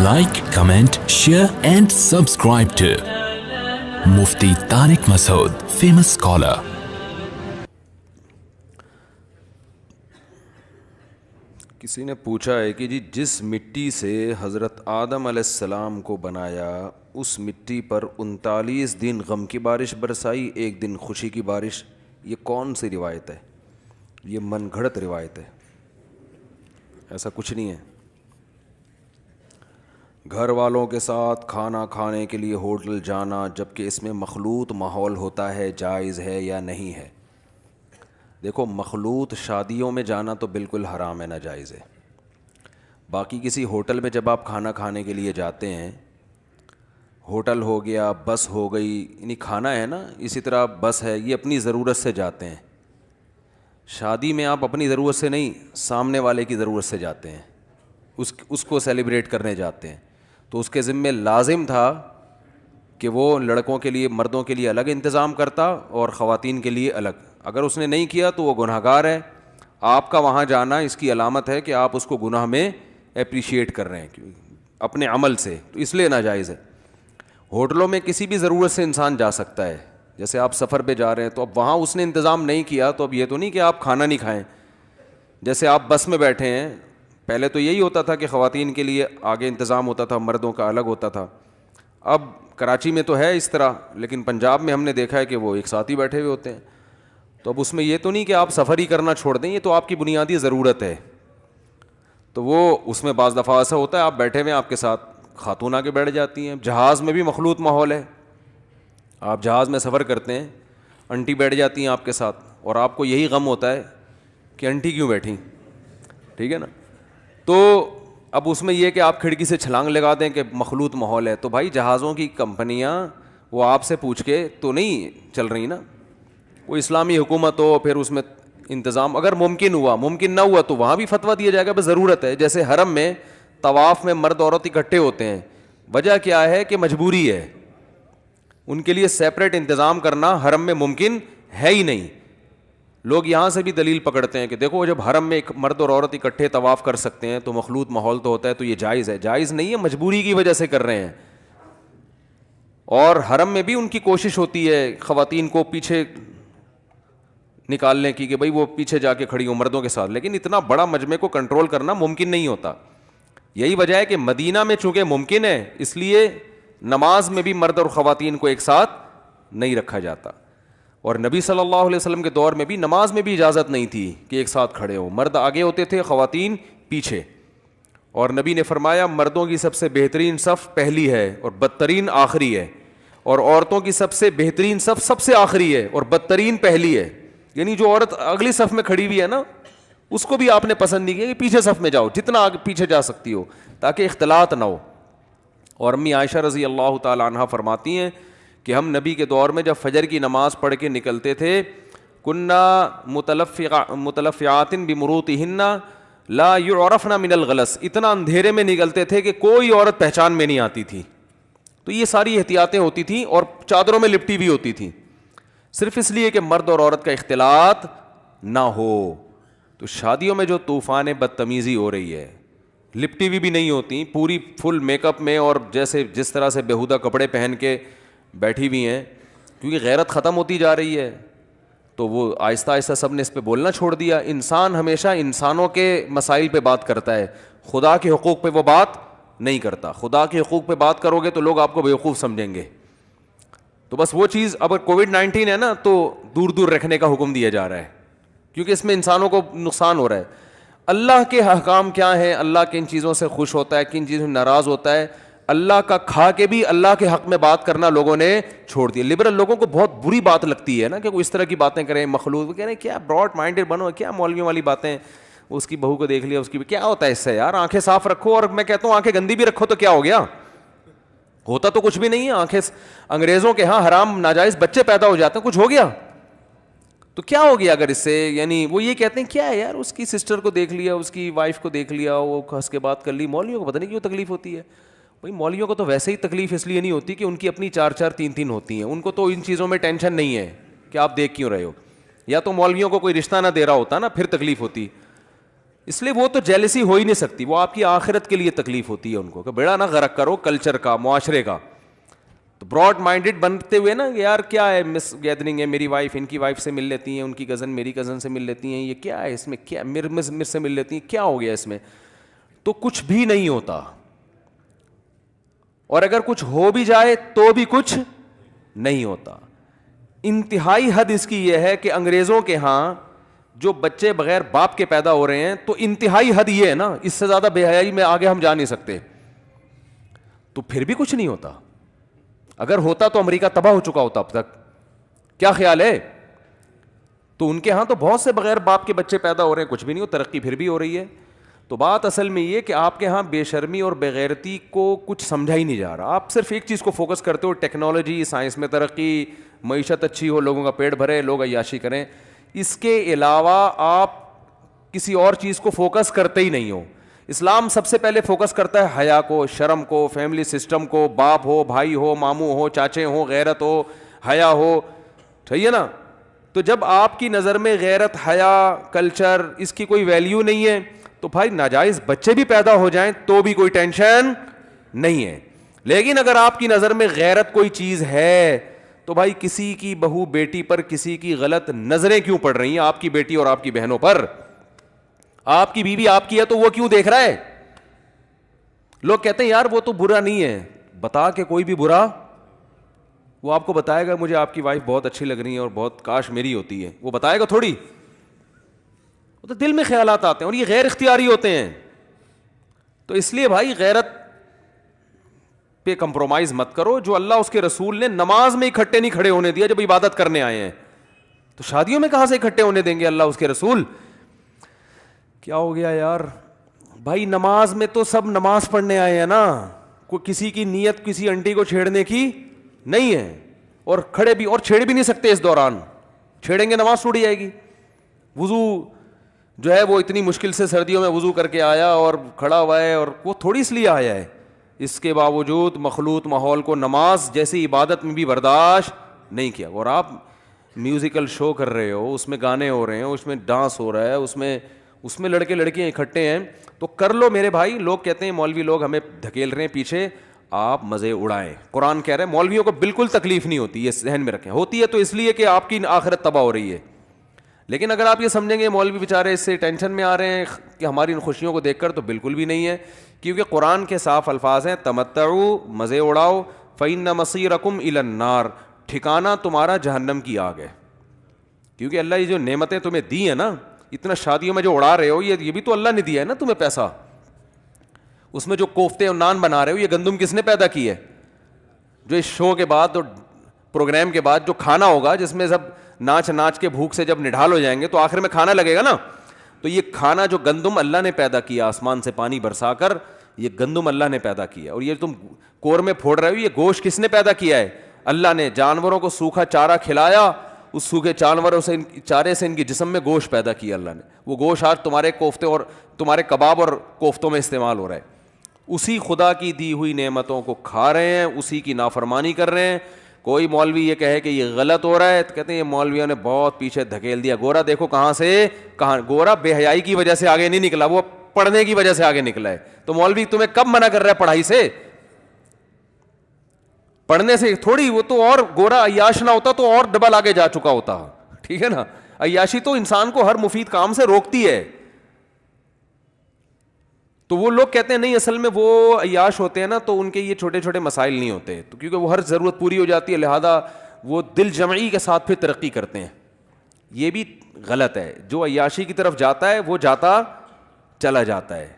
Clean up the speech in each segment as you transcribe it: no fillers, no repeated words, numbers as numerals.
Like, comment, share and subscribe to Mufti Tariq Masood, famous scholar. کسی نے پوچھا ہے کہ جی جس مٹی سے حضرت آدم علیہ السلام کو بنایا اس مٹی پر 39 دن غم کی بارش برسائی، ایک دن خوشی کی بارش، یہ کون سی روایت ہے؟ یہ من گھڑت روایت ہے، ایسا کچھ نہیں ہے۔ گھر والوں کے ساتھ کھانا کھانے کے لیے ہوٹل جانا جبکہ اس میں مخلوط ماحول ہوتا ہے، جائز ہے یا نہیں ہے؟ دیکھو، مخلوط شادیوں میں جانا تو بالکل حرام ہے، ناجائز ہے۔ باقی کسی ہوٹل میں جب آپ کھانا کھانے کے لیے جاتے ہیں، ہوٹل ہو گیا، بس ہو گئی، یعنی کھانا ہے نا، اسی طرح بس ہے، یہ اپنی ضرورت سے جاتے ہیں۔ شادی میں آپ اپنی ضرورت سے نہیں، سامنے والے کی ضرورت سے جاتے ہیں، اس کو سیلیبریٹ کرنے جاتے ہیں۔ تو اس کے ذمے لازم تھا کہ وہ لڑکوں کے لیے، مردوں کے لیے الگ انتظام کرتا اور خواتین کے لیے الگ۔ اگر اس نے نہیں کیا تو وہ گنہگار ہے۔ آپ کا وہاں جانا اس کی علامت ہے کہ آپ اس کو گناہ میں اپریشیٹ کر رہے ہیں اپنے عمل سے، تو اس لیے ناجائز ہے۔ ہوٹلوں میں کسی بھی ضرورت سے انسان جا سکتا ہے، جیسے آپ سفر پہ جا رہے ہیں تو اب وہاں اس نے انتظام نہیں کیا تو اب یہ تو نہیں کہ آپ کھانا نہیں کھائیں۔ جیسے آپ بس میں بیٹھے ہیں، پہلے تو یہی ہوتا تھا کہ خواتین کے لیے آگے انتظام ہوتا تھا، مردوں کا الگ ہوتا تھا۔ اب کراچی میں تو ہے اس طرح، لیکن پنجاب میں ہم نے دیکھا ہے کہ وہ ایک ساتھ ہی بیٹھے ہوئے ہوتے ہیں۔ تو اب اس میں یہ تو نہیں کہ آپ سفر ہی کرنا چھوڑ دیں، یہ تو آپ کی بنیادی ضرورت ہے۔ تو وہ اس میں بعض دفعہ ایسا ہوتا ہے آپ بیٹھے ہوئے، آپ کے ساتھ خاتون آ کے بیٹھ جاتی ہیں۔ جہاز میں بھی مخلوط ماحول ہے، آپ جہاز میں سفر کرتے ہیں، انٹی بیٹھ جاتی ہیں آپ کے ساتھ، اور آپ کو یہی غم ہوتا ہے کہ انٹی کیوں بیٹھیں، ٹھیک ہے نا۔ تو اب اس میں یہ کہ آپ کھڑکی سے چھلانگ لگا دیں کہ مخلوط ماحول ہے، تو بھائی جہازوں کی کمپنیاں وہ آپ سے پوچھ کے تو نہیں چل رہی نا، وہ اسلامی حکومت ہو، پھر اس میں انتظام اگر ممکن ہوا، ممکن نہ ہوا تو وہاں بھی فتویٰ دیا جائے گا، بس ضرورت ہے۔ جیسے حرم میں طواف میں مرد عورت اکٹھے ہوتے ہیں، وجہ کیا ہے کہ مجبوری ہے، ان کے لیے سیپریٹ انتظام کرنا حرم میں ممکن ہے ہی نہیں۔ لوگ یہاں سے بھی دلیل پکڑتے ہیں کہ دیکھو جب حرم میں ایک مرد اور عورت اکٹھے طواف کر سکتے ہیں تو مخلوط ماحول تو ہوتا ہے، تو یہ جائز ہے۔ جائز نہیں ہے، مجبوری کی وجہ سے کر رہے ہیں۔ اور حرم میں بھی ان کی کوشش ہوتی ہے خواتین کو پیچھے نکالنے کی کہ بھائی وہ پیچھے جا کے کھڑی ہوں مردوں کے ساتھ، لیکن اتنا بڑا مجمع کو کنٹرول کرنا ممکن نہیں ہوتا۔ یہی وجہ ہے کہ مدینہ میں چونکہ ممکن ہے، اس لیے نماز میں بھی مرد اور خواتین کو ایک ساتھ نہیں رکھا جاتا۔ اور نبی صلی اللہ علیہ وسلم کے دور میں بھی نماز میں بھی اجازت نہیں تھی کہ ایک ساتھ کھڑے ہو، مرد آگے ہوتے تھے، خواتین پیچھے۔ اور نبی نے فرمایا مردوں کی سب سے بہترین صف پہلی ہے اور بدترین آخری ہے، اور عورتوں کی سب سے بہترین صف سب سے آخری ہے اور بدترین پہلی ہے۔ یعنی جو عورت اگلی صف میں کھڑی ہوئی ہے نا، اس کو بھی آپ نے پسند نہیں کیا کہ پیچھے صف میں جاؤ، جتنا آگے پیچھے جا سکتی ہو تاکہ اختلاط نہ ہو۔ اور امی عائشہ رضی اللہ تعالی عنہا فرماتی ہیں کہ ہم نبی کے دور میں جب فجر کی نماز پڑھ کے نکلتے تھے، کننا متلفعات بمروطہن لا یعرفن من الغلس، اتنا اندھیرے میں نکلتے تھے کہ کوئی عورت پہچان میں نہیں آتی تھی۔ تو یہ ساری احتیاطیں ہوتی تھیں اور چادروں میں لپٹی ہوئی ہوتی تھیں، صرف اس لیے کہ مرد اور عورت کا اختلاط نہ ہو۔ تو شادیوں میں جو طوفان بدتمیزی ہو رہی ہے، لپٹی ہوئی بھی نہیں ہوتی، پوری فل میک اپ میں اور جس طرح سے بیہودہ کپڑے پہن کے بیٹھی ہوئی ہیں، کیونکہ غیرت ختم ہوتی جا رہی ہے، تو وہ آہستہ آہستہ سب نے اس پہ بولنا چھوڑ دیا۔ انسان ہمیشہ انسانوں کے مسائل پہ بات کرتا ہے، خدا کے حقوق پہ وہ بات نہیں کرتا۔ خدا کے حقوق پہ بات کرو گے تو لوگ آپ کو بیوقوف سمجھیں گے۔ تو بس وہ چیز، اب کووڈ-19 ہے نا، تو دور دور رکھنے کا حکم دیا جا رہا ہے کیونکہ اس میں انسانوں کو نقصان ہو رہا ہے۔ اللہ کے احکام کیا ہیں، اللہ کن چیزوں سے خوش ہوتا ہے، کن چیزوں سے ناراض ہوتا ہے، اللہ کا کھا کے بھی اللہ کے حق میں بات کرنا لوگوں نے چھوڑ دیا۔ لبرل لوگوں کو بہت بری بات لگتی ہے نا کہ وہ اس طرح کی باتیں کریں، مخلوط کہہ رہے ہیں کیا براڈ مائنڈیڈ بنو، کیا مولویوں والی باتیں، اس کی بہو کو دیکھ لیا، اس کی کیا ہوتا ہے اس سے یار، آنکھیں صاف رکھو، اور میں کہتا ہوں آنکھیں گندی بھی رکھو تو کیا ہو گیا، ہوتا تو کچھ بھی نہیں ہے۔ آنکھیں انگریزوں کے ہاں حرام ناجائز بچے پیدا ہو جاتے ہیں، کچھ ہو گیا تو کیا ہو گیا اگر اس سے، یعنی وہ یہ کہتے ہیں کیا ہے یار، اس کی سسٹر کو دیکھ لیا، اس کی وائف کو دیکھ لیا، وہ ہنس کے بات کر لی۔ مولویوں کو پتہ نہیں کیوں تکلیف ہوتی ہے بھائی، مولویوں کو تو ویسے ہی تکلیف اس لیے نہیں ہوتی کہ ان کی اپنی 4 3 ہوتی ہیں، ان کو تو ان چیزوں میں ٹینشن نہیں ہے کہ آپ دیکھ کیوں رہے ہو، یا تو مولویوں کو کوئی رشتہ نہ دے رہا ہوتا نا، پھر تکلیف ہوتی، اس لیے وہ تو جیلسی ہو ہی نہیں سکتی, وہ آپ کی آخرت کے لیے تکلیف ہوتی ہے ان کو کہ بیڑا نہ غرق کرو کلچر کا, معاشرے کا. تو براڈ مائنڈیڈ بنتے ہوئے نا یار کیا ہے مس گیدرنگ ہے, میری وائف ان کی وائف سے مل لیتی ہیں, ان کی کزن میری کزن سے مل لیتی ہیں, یہ کیا ہے اس میں, کیا مر سے مل لیتی ہیں, کیا ہو گیا اس میں, تو کچھ بھی نہیں ہوتا. اور اگر کچھ ہو بھی جائے تو بھی کچھ نہیں ہوتا. انتہائی حد اس کی یہ ہے کہ انگریزوں کے ہاں جو بچے بغیر باپ کے پیدا ہو رہے ہیں, تو انتہائی حد یہ ہے نا, اس سے زیادہ بے حیائی میں آگے ہم جا نہیں سکتے. تو پھر بھی کچھ نہیں ہوتا. اگر ہوتا تو امریکہ تباہ ہو چکا ہوتا اب تک. کیا خیال ہے؟ تو ان کے ہاں تو بہت سے بغیر باپ کے بچے پیدا ہو رہے ہیں, کچھ بھی نہیں ہو, ترقی پھر بھی ہو رہی ہے. تو بات اصل میں یہ کہ آپ کے ہاں بے شرمی اور بےغیرتی کو کچھ سمجھا ہی نہیں جا رہا. آپ صرف ایک چیز کو فوکس کرتے ہو, ٹیکنالوجی, سائنس میں ترقی, معیشت اچھی ہو, لوگوں کا پیٹ بھرے, لوگ عیاشی کریں. اس کے علاوہ آپ کسی اور چیز کو فوکس کرتے ہی نہیں ہو. اسلام سب سے پہلے فوکس کرتا ہے حیا کو, شرم کو, فیملی سسٹم کو, باپ ہو, بھائی ہو, ماموں ہو, چاچے ہو, غیرت ہو, حیا ہو, صحیح ہے نا. تو جب آپ کی نظر میں غیرت, حیا, کلچر, اس کی کوئی ویلیو نہیں ہے, تو بھائی ناجائز بچے بھی پیدا ہو جائیں تو بھی کوئی ٹینشن نہیں ہے. لیکن اگر آپ کی نظر میں غیرت کوئی چیز ہے تو بھائی کسی کی بہو بیٹی پر کسی کی غلط نظریں کیوں پڑ رہی ہیں, آپ کی بیٹی اور آپ کی بہنوں پر؟ آپ کی بیوی آپ کی ہے تو وہ کیوں دیکھ رہا ہے؟ لوگ کہتے ہیں یار وہ تو برا نہیں ہے. بتا کہ کوئی بھی برا, وہ آپ کو بتائے گا مجھے آپ کی وائف بہت اچھی لگ رہی ہے اور بہت کاش میری ہوتی ہے, وہ بتائے گا تھوڑی. تو دل میں خیالات آتے ہیں اور یہ غیر اختیاری ہوتے ہیں. تو اس لیے بھائی غیرت پہ کمپرومائز مت کرو. جو اللہ اس کے رسول نے نماز میں اکٹھے نہیں کھڑے ہونے دیا جب عبادت کرنے آئے ہیں, تو شادیوں میں کہاں سے اکٹھے ہونے دیں گے اللہ اس کے رسول؟ کیا ہو گیا یار بھائی, نماز میں تو سب نماز پڑھنے آئے ہیں نا, کوئی کسی کی نیت کسی انٹی کو چھیڑنے کی نہیں ہے. اور کھڑے بھی اور چھیڑ بھی نہیں سکتے اس دوران, چھیڑیں گے نماز ٹوٹ جائے گی. وضو جو ہے وہ اتنی مشکل سے سردیوں میں وضو کر کے آیا اور کھڑا ہوا ہے, اور وہ تھوڑی اس لیے آیا ہے, اس کے باوجود مخلوط ماحول کو نماز جیسی عبادت میں بھی برداشت نہیں کیا. اور آپ میوزیکل شو کر رہے ہو, اس میں گانے ہو رہے ہیں, اس میں ڈانس ہو رہا ہے, اس میں لڑکے لڑکیاں اکٹھے ہیں, تو کر لو میرے بھائی. لوگ کہتے ہیں مولوی لوگ ہمیں دھکیل رہے ہیں پیچھے, آپ مزے اڑائیں. قرآن کہہ رہے ہیں مولویوں کو بالکل تکلیف نہیں ہوتی, یہ ذہن میں رکھیں. ہوتی ہے تو اس لیے کہ آپ کی آخرت تباہ ہو رہی ہے. لیکن اگر آپ یہ سمجھیں گے مولوی بیچارے اس سے ٹینشن میں آ رہے ہیں کہ ہماری ان خوشیوں کو دیکھ کر, تو بالکل بھی نہیں ہے. کیونکہ قرآن کے صاف الفاظ ہیں, تمتعوا, مزے اڑاؤ, فإن مصیرکم الی النار, ٹھکانہ تمہارا جہنم کی آگ ہے. کیونکہ اللہ یہ جو نعمتیں تمہیں دی ہیں نا, اتنا شادیوں میں جو اڑا رہے ہو, یہ بھی تو اللہ نے دیا ہے نا تمہیں پیسہ. اس میں جو کوفتے اور نان بنا رہے ہو, یہ گندم کس نے پیدا کی ہے؟ جو اس شو کے بعد اور پروگرام کے بعد جو کھانا ہوگا, جس میں سب ناچ ناچ کے بھوک سے جب نڈھال ہو جائیں گے تو آخر میں کھانا لگے گا نا, تو یہ کھانا جو گندم اللہ نے پیدا کیا آسمان سے پانی برسا کر, یہ گندم اللہ نے پیدا کیا. اور یہ تم کور میں پھوڑ رہے ہو, یہ گوشت کس نے پیدا کیا ہے؟ اللہ نے. جانوروں کو سوکھا چارہ کھلایا, اس سوکھے جانوروں سے چارے سے ان کے جسم میں گوشت پیدا کیا اللہ نے. وہ گوشت آج تمہارے کوفتے اور تمہارے کباب اور کوفتوں میں استعمال ہو رہا ہے. اسی خدا کی دی ہوئی نعمتوں کو کھا رہے ہیں, اسی کی نافرمانی کر رہے ہیں. کوئی مولوی یہ کہے کہ یہ غلط ہو رہا ہے, تو کہتے ہیں یہ مولویوں نے بہت پیچھے دھکیل دیا. گورا دیکھو کہاں سے کہاں, گورا بے حیائی کی وجہ سے آگے نہیں نکلا, وہ پڑھنے کی وجہ سے آگے نکلا ہے. تو مولوی تمہیں کب منع کر رہا ہے پڑھائی سے؟ پڑھنے سے تھوڑی. وہ تو اور گورا عیاش نہ ہوتا تو اور ڈبل آگے جا چکا ہوتا, ٹھیک ہے نا. عیاشی تو انسان کو ہر مفید کام سے روکتی ہے. تو وہ لوگ کہتے ہیں نہیں, اصل میں وہ عیاش ہوتے ہیں نا تو ان کے یہ چھوٹے چھوٹے مسائل نہیں ہوتے, تو کیونکہ وہ ہر ضرورت پوری ہو جاتی ہے, لہذا وہ دل جمعی کے ساتھ پھر ترقی کرتے ہیں. یہ بھی غلط ہے. جو عیاشی کی طرف جاتا ہے وہ جاتا چلا جاتا ہے,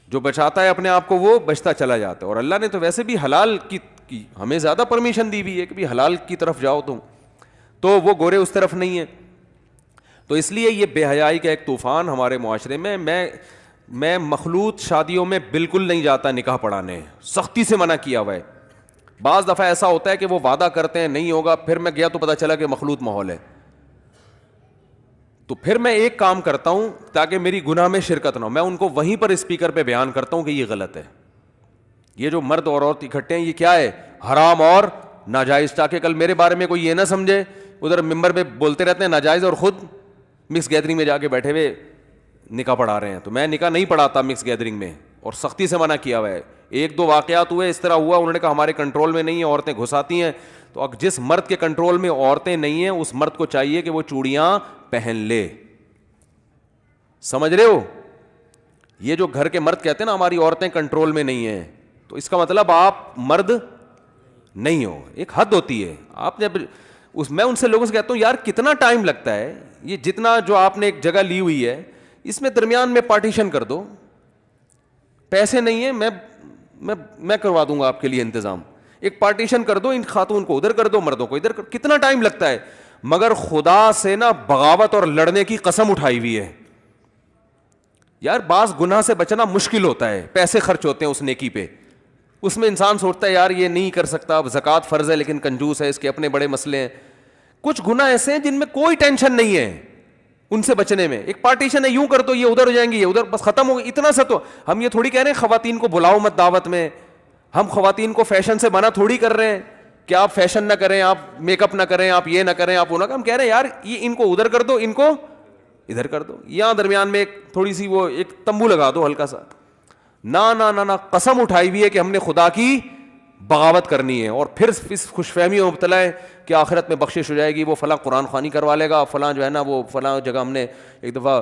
جو بچاتا ہے اپنے آپ کو وہ بچتا چلا جاتا ہے. اور اللہ نے تو ویسے بھی حلال کی ہمیں زیادہ پرمیشن دی ہوئی ہے کہ بھی حلال کی طرف جاؤ تم, تو وہ گورے اس طرف نہیں ہیں. تو اس لیے یہ بے حیائی کا ایک طوفان ہمارے معاشرے میں. میں مخلوط شادیوں میں بالکل نہیں جاتا نکاح پڑھانے, سختی سے منع کیا ہوا ہے. بعض دفعہ ایسا ہوتا ہے کہ وہ وعدہ کرتے ہیں نہیں ہوگا, پھر میں گیا تو پتہ چلا کہ مخلوط ماحول ہے. تو پھر میں ایک کام کرتا ہوں تاکہ میری گناہ میں شرکت نہ ہو, میں ان کو وہیں پر اسپیکر پہ بیان کرتا ہوں کہ یہ غلط ہے. یہ جو مرد اور عورت اکٹھے ہیں یہ کیا ہے؟ حرام اور ناجائز. تاکہ کل میرے بارے میں کوئی یہ نہ سمجھے, ادھر ممبر پہ بولتے رہتے ہیں ناجائز اور خود مکس گیدرنگ میں جا کے بیٹھے ہوئے نکاح پڑھا رہے ہیں. تو میں نکاح نہیں پڑھاتا مکس گیدرنگ میں, اور سختی سے منع کیا ہوا ہے. ایک دو واقعات ہوئے اس طرح ہوا, انہوں نے کہا ہمارے کنٹرول میں نہیں ہے, عورتیں گھساتی ہیں. تو جس مرد کے کنٹرول میں عورتیں نہیں ہیں اس مرد کو چاہیے کہ وہ چوڑیاں پہن لے. سمجھ رہے ہو؟ یہ جو گھر کے مرد کہتے ہیں نا ہماری عورتیں کنٹرول میں نہیں ہیں, تو اس کا مطلب آپ مرد نہیں ہو. ایک حد ہوتی ہے. آپ جب میں ان سے لوگوں سے کہتا ہوں یار کتنا ٹائم لگتا ہے, یہ جتنا جو آپ نے ایک جگہ لی ہوئی ہے اس میں درمیان میں پارٹیشن کر دو. پیسے نہیں ہیں, میں کروا دوں گا آپ کے لیے انتظام. ایک پارٹیشن کر دو, ان خاتون کو ادھر کر دو, مردوں کو ادھر کر. کتنا ٹائم لگتا ہے, مگر خدا سے نا بغاوت اور لڑنے کی قسم اٹھائی ہوئی ہے. یار بعض گناہ سے بچنا مشکل ہوتا ہے, پیسے خرچ ہوتے ہیں اس نیکی پہ, اس میں انسان سوچتا ہے یار یہ نہیں کر سکتا, اب زکوٰۃ فرض ہے لیکن کنجوس ہے, اس کے اپنے بڑے مسئلے ہیں. کچھ گناہ ایسے ہیں جن میں کوئی ٹینشن نہیں ہے ان سے بچنے میں. ایک پارٹیشن ہے, یوں کر دو یہ ادھر ہو جائیں گی, یہ ادھر, بس ختم ہو گئی. اتنا سا تو ہم یہ تھوڑی کہہ رہے ہیں خواتین کو بلاؤ مت دعوت میں, ہم خواتین کو فیشن سے منع تھوڑی کر رہے ہیں کہ آپ فیشن نہ کریں, آپ میک اپ نہ کریں, آپ یہ نہ کریں, آپ وہ نہ کریں. ہم کہہ رہے ہیں یار یہ ان کو ادھر کر دو, ان کو ادھر کر دو, یہاں درمیان میں ایک تھوڑی سی وہ ایک تمبو لگا دو ہلکا سا. نہ قسم اٹھائی ہوئی ہے کہ ہم نے خدا کی بغاوت کرنی ہے, اور پھر اس خوش فہمی میں مبتلا ہے کہ آخرت میں بخشش ہو جائے گی, وہ فلاں قرآن خوانی کروا لے گا, فلاں جو ہے نا وہ فلاں جگہ ہم نے ایک دفعہ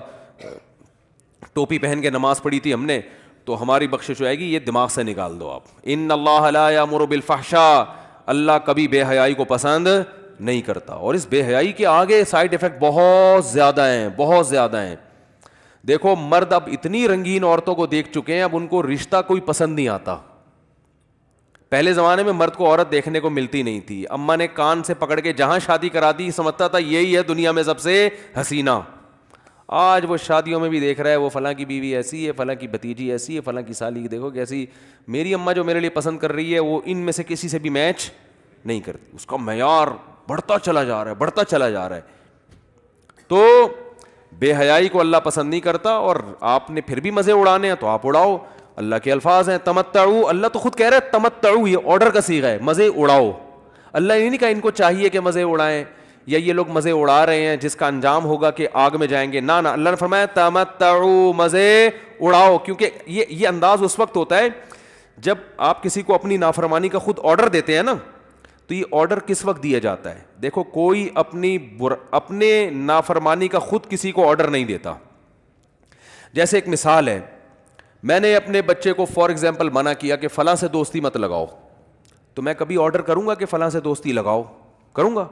ٹوپی پہن کے نماز پڑھی تھی ہم نے, تو ہماری بخشش ہو جائے گی. یہ دماغ سے نکال دو آپ. ان اللہ لا یامر بالفحشاء, اللہ کبھی بے حیائی کو پسند نہیں کرتا. اور اس بے حیائی کے آگے سائڈ افیکٹ بہت زیادہ ہیں, بہت زیادہ ہیں. دیکھو مرد اب اتنی رنگین عورتوں کو دیکھ چکے ہیں, اب ان کو رشتہ کوئی پسند نہیں آتا. پہلے زمانے میں مرد کو عورت دیکھنے کو ملتی نہیں تھی, اماں نے کان سے پکڑ کے جہاں شادی کرا دی سمجھتا تھا یہی ہے دنیا میں سب سے حسینہ. آج وہ شادیوں میں بھی دیکھ رہا ہے وہ فلاں کی بیوی ایسی ہے, فلاں کی بھتیجی ایسی ہے, فلاں کی سالی دیکھو کیسی. میری اماں جو میرے لیے پسند کر رہی ہے وہ ان میں سے کسی سے بھی میچ نہیں کرتی. اس کا معیار بڑھتا چلا جا رہا ہے, بڑھتا چلا جا رہا ہے. تو بے حیائی کو اللہ پسند نہیں کرتا, اور آپ نے پھر بھی مزے اڑانے ہیں تو آپ اڑاؤ. اللہ کے الفاظ ہیں تمتعوا, اللہ تو خود کہہ رہا ہے تمتعوا, یہ آرڈر کا صیغہ ہے, مزے اڑاؤ. اللہ یہ نہیں کہا ان کو چاہیے کہ مزے اڑائیں یا یہ لوگ مزے اڑا رہے ہیں جس کا انجام ہوگا کہ آگ میں جائیں گے. نہ اللہ نے فرمایا تمتعوا, مزے اڑاؤ. کیونکہ یہ انداز اس وقت ہوتا ہے جب آپ کسی کو اپنی نافرمانی کا خود آرڈر دیتے ہیں نا, تو یہ آرڈر کس وقت دیا جاتا ہے؟ دیکھو کوئی اپنے نافرمانی کا خود کسی کو آرڈر نہیں دیتا. جیسے ایک مثال ہے, میں نے اپنے بچے کو فار ایگزامپل منع کیا کہ فلاں سے دوستی مت لگاؤ, تو میں کبھی آرڈر کروں گا کہ فلاں سے دوستی لگاؤ؟ کروں گا؟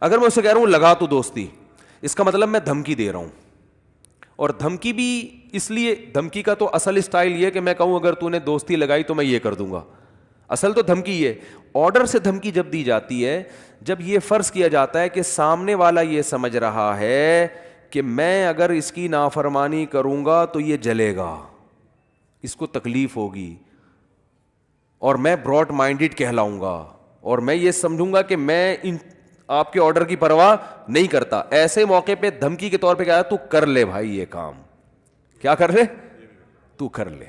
اگر میں اسے کہہ رہا ہوں لگا تو دوستی, اس کا مطلب میں دھمکی دے رہا ہوں. اور دھمکی بھی اس لیے, دھمکی کا تو اصل اسٹائل یہ کہ میں کہوں اگر تو نے دوستی لگائی تو میں یہ کر دوں گا. اصل تو دھمکی یہ, آرڈر سے دھمکی جب دی جاتی ہے جب یہ فرض کیا جاتا ہے کہ سامنے والا یہ سمجھ رہا ہے کہ میں اگر اس کی نافرمانی کروں گا تو یہ جلے گا, اس کو تکلیف ہوگی, اور میں براڈ مائنڈڈ کہلاؤں گا, اور میں یہ سمجھوں گا کہ میں ان آپ کے آرڈر کی پرواہ نہیں کرتا. ایسے موقع پہ دھمکی کے طور پہ کہا تو کر لے بھائی یہ کام. کیا کر لے؟ تو کر لے.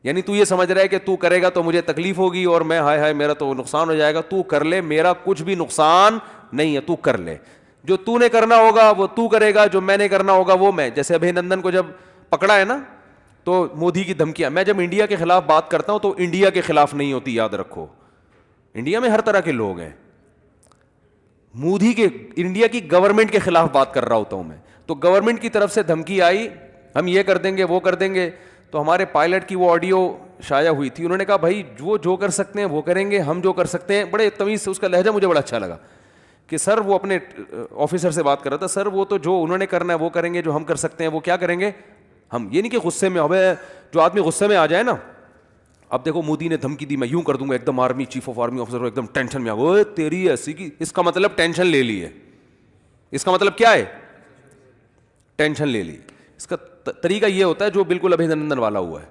یعنی تو یہ سمجھ رہا ہے کہ تو کرے گا تو مجھے تکلیف ہوگی اور میں ہائے ہائے میرا تو نقصان ہو جائے گا. تو کر لے, میرا کچھ بھی نقصان نہیں ہے, تو کر لے. جو تو نے کرنا ہوگا وہ تو کرے گا, جو میں نے کرنا ہوگا وہ میں. جیسے ابھی نندن کو جب پکڑا ہے نا تو مودی کی دھمکیاں, میں جب انڈیا کے خلاف بات کرتا ہوں تو انڈیا کے خلاف نہیں ہوتی, یاد رکھو. انڈیا میں ہر طرح کے لوگ ہیں, مودی کے انڈیا کی گورنمنٹ کے خلاف بات کر رہا ہوتا ہوں میں. تو گورنمنٹ کی طرف سے دھمکی آئی ہم یہ کر دیں گے وہ کر دیں گے. تو ہمارے پائلٹ کی وہ آڈیو شائع ہوئی تھی, انہوں نے کہا بھائی وہ جو کر سکتے ہیں وہ کریں گے, ہم جو کر سکتے ہیں. بڑے تمیز سے اس کا لہجہ مجھے بڑا اچھا لگا کہ سر وہ اپنے آفیسر سے بات کر رہا تھا, سر وہ تو جو انہوں نے کرنا ہے وہ کریں گے, جو ہم کر سکتے ہیں وہ کیا کریں گے ہم. یہ نہیں کہ غصے میں, ابے جو آدمی غصے میں آ جائے نا, اب دیکھو مودی نے دھمکی دی میں یوں کر دوں گا, ایک دم army chief of army officer ایک دم ٹینشن میں آ گیا, تیری ایسی کی, اس کا مطلب ٹینشن لے لی ہے. اس کا مطلب کیا ہے؟ ٹینشن لے لی. اس کا طریقہ یہ ہوتا ہے جو بالکل ابھی نندن والا ہوا ہے.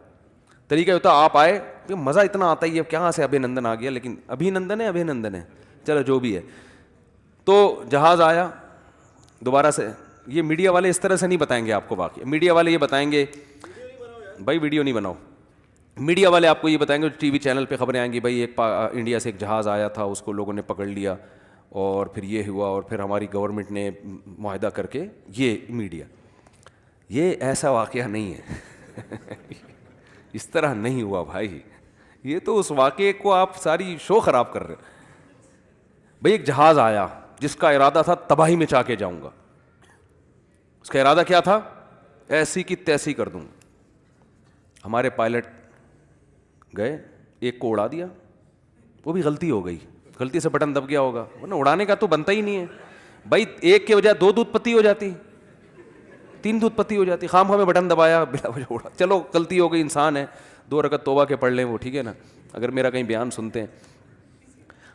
طریقہ ہوتا ہے آپ آئے, مزہ اتنا آتا ہی ہے کہاں سے ابھی نندن آ گیا, لیکن ابھی نندن ہے, چلو جو بھی ہے. تو جہاز آیا دوبارہ سے, یہ میڈیا والے اس طرح سے نہیں بتائیں گے آپ کو واقعہ. میڈیا والے یہ بتائیں گے, بھائی ویڈیو نہیں بناؤ, میڈیا والے آپ کو یہ بتائیں گے, ٹی وی چینل پہ خبریں آئیں گی, بھائی ایک انڈیا سے ایک جہاز آیا تھا, اس کو لوگوں نے پکڑ لیا اور پھر یہ ہوا اور پھر ہماری گورنمنٹ نے معاہدہ کر کے, یہ میڈیا. یہ ایسا واقعہ نہیں ہے اس طرح نہیں ہوا بھائی, یہ تو اس واقعے کو آپ ساری شو خراب کر رہے ہیں. بھائی ایک جہاز آیا جس کا ارادہ تھا تباہی میں چاہ کے جاؤں گا, اس کا ارادہ کیا تھا, ایسی کی تیسی کر دوں. ہمارے پائلٹ گئے, ایک کو اڑا دیا, وہ بھی غلطی ہو گئی, غلطی سے بٹن دب گیا ہوگا, ورنہ اڑانے کا تو بنتا ہی نہیں ہے بھائی. ایک کے بجائے 2 دودھ پتی ہو جاتی, 3 دودھ پتی ہو جاتی, خام خواہ میں بٹن دبایا بلا وجہ اڑا. چلو غلطی ہو گئی, انسان ہے, 2 رکعت توبہ کے پڑھ لیں وہ, ٹھیک ہے نا, اگر میرا کہیں بیان سنتے ہیں.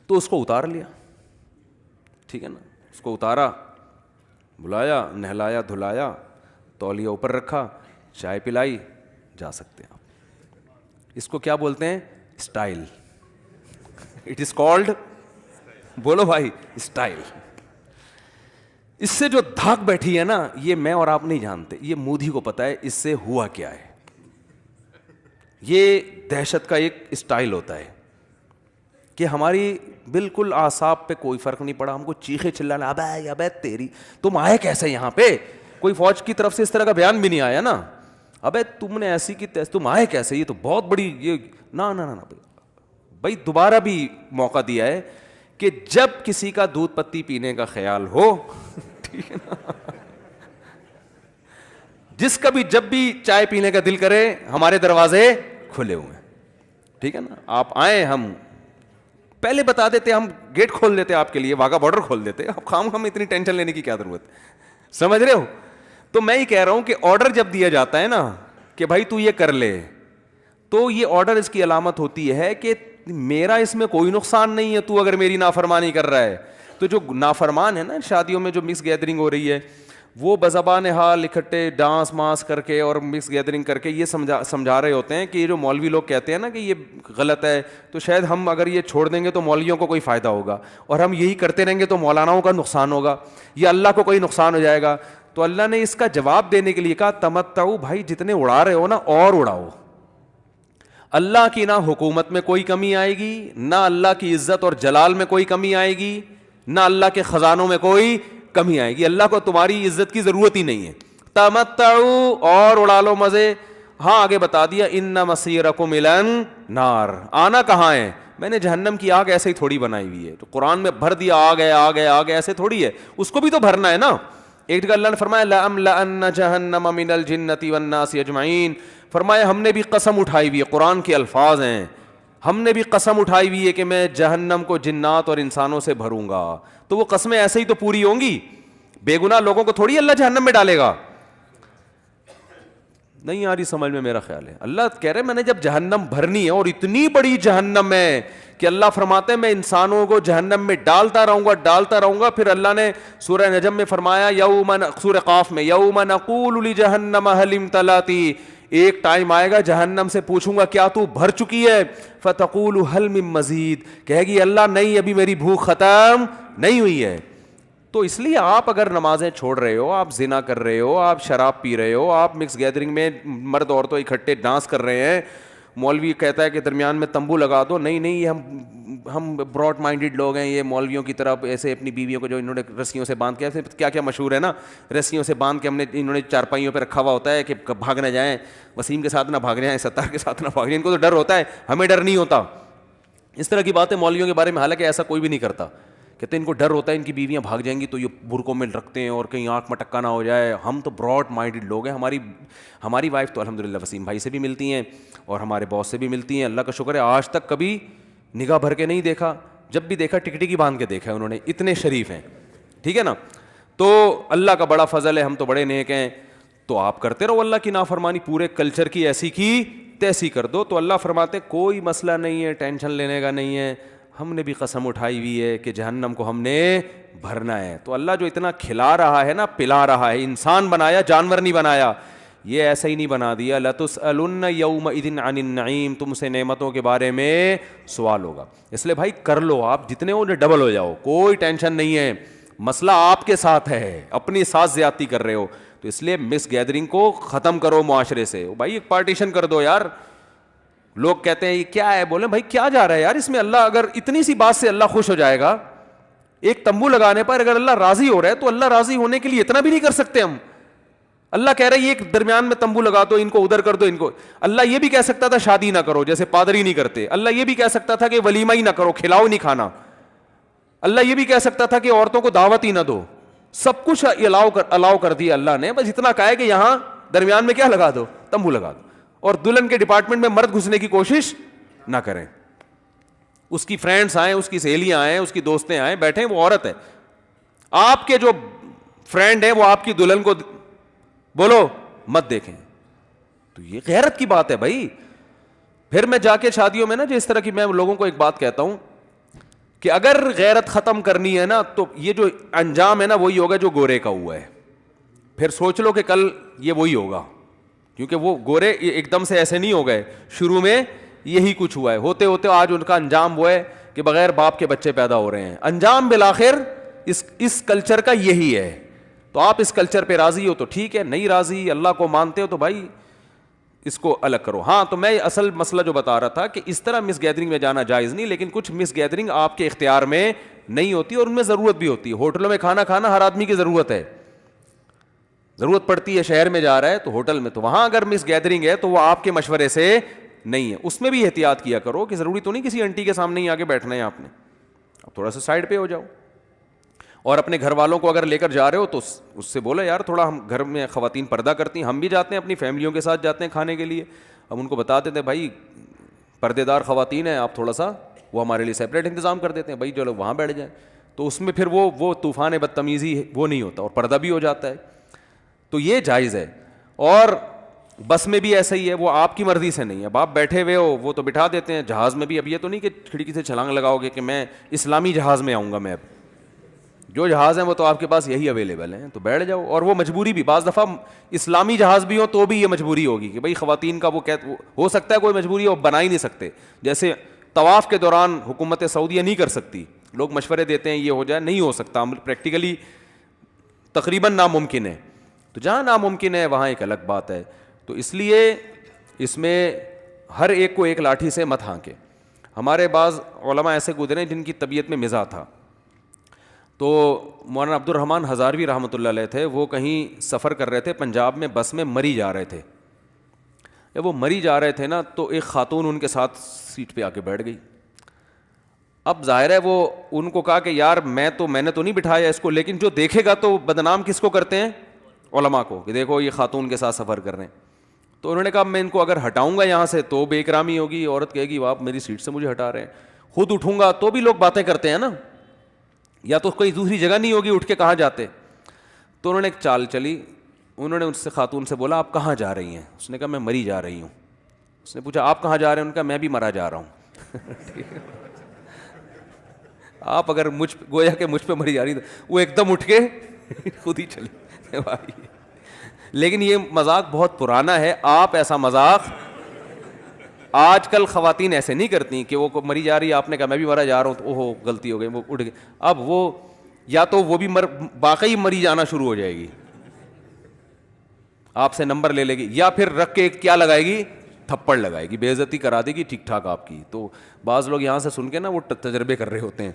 تو اس کو اتار لیا, ٹھیک ہے نا, اس کو اتارا, بلایا, نہلایا دھلایا, تولیہ اوپر رکھا, چائے پلائی, جا سکتے ہیں آپ. اس کو کیا بولتے ہیں, اسٹائل. اٹ از کالڈ, بولو بھائی, اسٹائل. اس سے جو دھاک بیٹھی ہے نا, یہ میں اور آپ نہیں جانتے, یہ مودی کو پتا ہے اس سے ہوا کیا ہے. یہ دہشت کا ایک اسٹائل ہوتا ہے کہ ہماری بالکل اعصاب پہ کوئی فرق نہیں پڑا, ہم کو چیخے چلانا, ابے ابے تیری, تم آئے کیسے یہاں پہ, کوئی فوج کی طرف سے اس طرح کا بیان بھی نہیں آیا نا, ابے تم نے ایسی کی تیسی, تم آئے کیسے, یہ تو بہت بڑی, یہ نا نا نا بھائی. دوبارہ بھی موقع دیا ہے کہ جب کسی کا دودھ پتی پینے کا خیال ہو, ٹھیک ہے نا, جس کا بھی جب بھی چائے پینے کا دل کرے, ہمارے دروازے کھلے ہوئے ہیں, ٹھیک ہے نا. آپ آئیں, ہم پہلے بتا دیتے, ہم گیٹ کھول دیتے آپ کے لیے, واگا بارڈر کھول دیتے. اب خام خام اتنی ٹینشن لینے کی کیا ضرورت, سمجھ رہے ہو. تو میں یہ کہہ رہا ہوں کہ آرڈر جب دیا جاتا ہے نا کہ بھائی تو یہ کر لے, تو یہ آرڈر اس کی علامت ہوتی ہے کہ میرا اس میں کوئی نقصان نہیں ہے, تو اگر میری نافرمانی کر رہا ہے. تو جو نافرمان ہے نا, شادیوں میں جو مکس گیدرنگ ہو رہی ہے, وہ بزبان حال اکٹھے ڈانس مانس کر کے اور مکس گیدرنگ کر کے یہ سمجھا رہے ہوتے ہیں کہ یہ جو مولوی لوگ کہتے ہیں نا کہ یہ غلط ہے, تو شاید ہم اگر یہ چھوڑ دیں گے تو مولویوں کو کوئی فائدہ ہوگا, اور ہم یہی کرتے رہیں گے تو مولاناؤں کا نقصان ہوگا, یا اللہ کو کوئی نقصان ہو جائے گا. تو اللہ نے اس کا جواب دینے کے لیے کہا, تمتعو, بھائی جتنے اڑا رہے ہو نا اور اڑاؤ. اللہ کی نہ حکومت میں کوئی کمی آئے گی, نہ اللہ کی عزت اور جلال میں کوئی کمی آئے گی, نہ اللہ کے خزانوں میں کوئی کمی آئے گی. اللہ کو تمہاری عزت کی ضرورت ہی نہیں ہے. تمتعو, اور اڑا لو مزے. ہاں آگے بتا دیا, ان مسیرکم الی النار, آنا کہاں ہے. میں نے جہنم کی آگ ایسے ہی تھوڑی بنائی ہوئی ہے, تو قرآن میں بھر دیا آگ ہے آگ ہے آگ ہے, ایسے تھوڑی ہے, اس کو بھی تو بھرنا ہے نا. ایک جگہ اللہ نے فرمایا لَأَمْلَأَنَّ جَهَنَّمَ مِنَ الْجِنَّةِ وَالنَّاسِ أَجْمَعِينَ, فرمایا ہم نے بھی قسم اٹھائی ہوئی ہے, قرآن کے الفاظ ہیں, ہم نے بھی قسم اٹھائی ہوئی ہے کہ میں جہنم کو جنات اور انسانوں سے بھروں گا. تو وہ قسمیں ایسے ہی تو پوری ہوں گی, بے گناہ لوگوں کو تھوڑی اللہ جہنم میں ڈالے گا. نہیں آ رہی سمجھ میں, میرا خیال ہے اللہ کہہ رہے میں نے جب جہنم بھرنی ہے, اور اتنی بڑی جہنم ہے کہ اللہ فرماتے ہیں میں انسانوں کو جہنم میں ڈالتا رہوں گا. پھر اللہ نے سورہ نجم میں فرمایا, سورہ قاف میں, یوم نقول لجہنم هل امتلأت, ایک ٹائم آئے گا جہنم سے پوچھوں گا کیا تو بھر چکی ہے, فتقول هل من مزید, کہے گی اللہ نہیں ابھی میری بھوک ختم نہیں ہوئی ہے. تو اس لیے آپ اگر نمازیں چھوڑ رہے ہو, آپ زنا کر رہے ہو, آپ شراب پی رہے ہو, آپ مکس گیدرنگ میں مرد عورتوں اکٹھے ڈانس کر رہے ہیں, مولوی کہتا ہے کہ درمیان میں تمبو لگا دو, نہیں یہ ہم براڈ مائنڈیڈ لوگ ہیں, یہ مولویوں کی طرف ایسے اپنی بیویوں کو جو انہوں نے رسیوں سے باندھ کے, کیا مشہور ہے نا, رسیوں سے باندھ کے انہوں نے چارپائیوں پہ رکھا ہوا ہوتا ہے کہ بھاگ نہ جائیں, وسیم کے ساتھ نہ بھاگ جائیں, ستار کے ساتھ نہ بھاگ جائیں, ان کو تو ڈر ہوتا ہے, ہمیں ڈر نہیں ہوتا. اس طرح کی باتیں مولویوں کے بارے میں, حالانکہ ایسا کوئی بھی نہیں کرتا, کہتے ہیں ان کو ڈر ہوتا ہے ان کی بیویاں بھاگ جائیں گی تو یہ برقعوں میں رکھتے ہیں اور کہیں آنکھ مٹکا نہ ہو جائے. ہم تو براڈ مائنڈیڈ لوگ ہیں, ہماری وائف تو الحمدللہ وسیم بھائی سے بھی ملتی ہیں اور ہمارے باس سے بھی ملتی ہیں, اللہ کا شکر ہے آج تک کبھی نگاہ بھر کے نہیں دیکھا, جب بھی دیکھا ٹکٹکی باندھ کے دیکھا ہے انہوں نے, اتنے شریف ہیں, ٹھیک ہے نا. تو اللہ کا بڑا فضل ہے, ہم تو بڑے نیک ہیں. تو آپ کرتے رہو اللہ کی نافرمانی, پورے کلچر کی ایسی کی تیسی کر دو. تو اللہ فرماتے کوئی مسئلہ نہیں ہے, ٹینشن لینے کا نہیں ہے, ہم نے بھی قسم اٹھائی ہوئی ہے کہ جہنم کو ہم نے بھرنا ہے. تو اللہ جو اتنا کھلا رہا ہے نا, پلا رہا ہے, انسان بنایا جانور نہیں بنایا, یہ ایسا ہی نہیں بنا دیا. لَتُسْأَلُنَّ يَوْمَئِذٍ عَنِ النَّعِيمِ, تم سے نعمتوں کے بارے میں سوال ہوگا. اس لیے بھائی کر لو, آپ جتنے ہو ڈبل ہو جاؤ, کوئی ٹینشن نہیں ہے, مسئلہ آپ کے ساتھ ہے, اپنی ساتھ زیادتی کر رہے ہو. تو اس لیے مس گیدرنگ کو ختم کرو معاشرے سے. بھائی ایک پارٹیشن کر دو یار. لوگ کہتے ہیں یہ کیا ہے, بولیں بھائی کیا جا رہا ہے یار اس میں, اللہ اگر اتنی سی بات سے اللہ خوش ہو جائے گا, ایک تمبو لگانے پر اگر اللہ راضی ہو رہا ہے, تو اللہ راضی ہونے کے لیے اتنا بھی نہیں کر سکتے ہم. اللہ کہہ رہا ہے یہ درمیان میں تمبو لگا دو، ان کو ادھر کر دو، ان کو. اللہ یہ بھی کہہ سکتا تھا شادی نہ کرو جیسے پادری نہیں کرتے. اللہ یہ بھی کہہ سکتا تھا کہ ولیمہ ہی نہ کرو، کھلاؤ نہیں کھانا. اللہ یہ بھی کہہ سکتا تھا کہ عورتوں کو دعوت ہی نہ دو. سب کچھ الاؤ کر دیا اللہ نے. بس اتنا کہا ہے کہ یہاں درمیان میں کیا لگا دو؟ تمبو لگا دو. اور دلہن کے ڈپارٹمنٹ میں مرد گھسنے کی کوشش نہ کریں. اس کی فرینڈس آئیں، اس کی سہیلیاں آئیں، اس کی دوستیں آئیں، بیٹھیں، وہ عورت ہے. آپ کے جو فرینڈ ہیں وہ آپ کی دلہن کو بولو مت دیکھیں. تو یہ غیرت کی بات ہے بھائی. پھر میں جا کے شادیوں میں نا جو اس طرح کی، میں لوگوں کو ایک بات کہتا ہوں کہ اگر غیرت ختم کرنی ہے نا تو یہ جو انجام ہے نا وہی ہوگا جو گورے کا ہوا ہے. پھر سوچ لو کہ کل یہ وہی ہوگا، کیونکہ وہ گورے ایک دم سے ایسے نہیں ہو گئے، شروع میں یہی کچھ ہوا ہے. ہوتے ہوتے آج ان کا انجام وہ ہے کہ بغیر باپ کے بچے پیدا ہو رہے ہیں. انجام بالآخر اس کلچر کا یہی ہے. تو آپ اس کلچر پہ راضی ہو تو ٹھیک ہے، نہیں راضی، اللہ کو مانتے ہو تو بھائی اس کو الگ کرو. ہاں تو میں اصل مسئلہ جو بتا رہا تھا کہ اس طرح مس گیدرنگ میں جانا جائز نہیں، لیکن کچھ مس گیدرنگ آپ کے اختیار میں نہیں ہوتی اور ان میں ضرورت بھی ہوتی ہے. ہوٹلوں میں کھانا کھانا ہر آدمی کی ضرورت ہے، ضرورت پڑتی ہے. شہر میں جا رہا ہے تو ہوٹل میں، تو وہاں اگر مس گیدرنگ ہے تو وہ آپ کے مشورے سے نہیں ہے. اس میں بھی احتیاط کیا کرو کہ ضروری تو نہیں کسی انٹی کے سامنے ہی آگے بیٹھنا ہے آپ نے. اب تھوڑا سا سائڈ پہ ہو جاؤ. اور اپنے گھر والوں کو اگر لے کر جا رہے ہو تو اس سے بولو یار تھوڑا، ہم گھر میں خواتین پردہ کرتی ہیں، ہم بھی جاتے ہیں اپنی فیملیوں کے ساتھ جاتے ہیں کھانے کے لیے. ہم ان کو بتا دیتے ہیں بھائی پردے دار خواتین ہیں، آپ تھوڑا سا وہ ہمارے لیے سیپریٹ انتظام کر دیتے ہیں، بھائی چلو وہاں بیٹھ جائیں. تو اس میں پھر وہ طوفان بدتمیزی وہ نہیں ہوتا اور پردہ بھی ہو جاتا ہے. تو یہ جائز ہے. اور بس میں بھی ایسا ہی ہے، وہ آپ کی مرضی سے نہیں ہے. اب آپ بیٹھے ہوئے ہو وہ تو بٹھا دیتے ہیں. جہاز میں بھی اب یہ تو نہیں کہ کھڑکی سے چھلانگ لگاؤ گے کہ میں اسلامی جہاز میں آؤں گا. میں اب جو جہاز ہیں وہ تو آپ کے پاس یہی اویلیبل ہیں، تو بیٹھ جاؤ. اور وہ مجبوری بھی، بعض دفعہ اسلامی جہاز بھی ہو تو بھی یہ مجبوری ہوگی کہ بھائی خواتین کا وہ ہو سکتا ہے کوئی مجبوری ہو، بنا ہی نہیں سکتے. جیسے طواف کے دوران حکومت سعودیہ نہیں کر سکتی، لوگ مشورے دیتے ہیں یہ ہو جائے، نہیں ہو سکتا، پریکٹیکلی تقریباً ناممکن ہے. تو جہاں ناممکن ہے وہاں ایک الگ بات ہے. تو اس لیے اس میں ہر ایک کو ایک لاٹھی سے مت ہانکے. ہمارے بعض علماء ایسے گزرے جن کی طبیعت میں مزاح تھا. تو مولانا عبد الرحمن ہزاروی رحمۃ اللہ علیہ تھے، وہ کہیں سفر کر رہے تھے پنجاب میں، بس میں مری جا رہے تھے. جب وہ مری جا رہے تھے نا تو ایک خاتون ان کے ساتھ سیٹ پہ آ کے بیٹھ گئی. اب ظاہر ہے وہ ان کو کہا کہ یار میں نے تو نہیں بٹھایا اس کو، لیکن جو دیکھے گا تو بدنام کس کو کرتے ہیں؟ علماء کو، کہ دیکھو یہ خاتون کے ساتھ سفر کر رہے ہیں. تو انہوں نے کہا میں ان کو اگر ہٹاؤں گا یہاں سے تو بے اکرامی ہوگی، عورت کہے گی آپ میری سیٹ سے مجھے ہٹا رہے ہیں. خود اٹھوں گا تو بھی لوگ باتیں کرتے ہیں نا، یا تو کوئی دوسری جگہ نہیں ہوگی اٹھ کے کہاں جاتے. تو انہوں نے ایک چال چلی، انہوں نے اس سے خاتون سے بولا آپ کہاں جا رہی ہیں؟ اس نے کہا میں مری جا رہی ہوں. اس نے پوچھا آپ کہاں جا رہے ہیں؟ انہوں نے کہا میں بھی مرا جا رہا ہوں. آپ اگر گویا کہ مجھ پہ مری جا رہی، وہ ایک دم اٹھ کے خود ہی چلی. لیکن یہ مذاق بہت پرانا ہے. آپ ایسا مذاق آج کل خواتین ایسے نہیں کرتی کہ وہ مری جا رہی ہے، آپ نے کہا میں بھی مرا جا رہا ہوں، تو اوہو غلطی ہو گئی، وہ اٹھ گئی. اب وہ یا تو وہ بھی واقعی مری جانا شروع ہو جائے گی، آپ سے نمبر لے لے گی، یا پھر رکھ کے کیا لگائے گی؟ تھپڑ لگائے گی، بے عزتی کرا دے گی ٹھیک ٹھاک آپ کی. تو بعض لوگ یہاں سے سن کے نا وہ تجربے کر رہے ہوتے ہیں.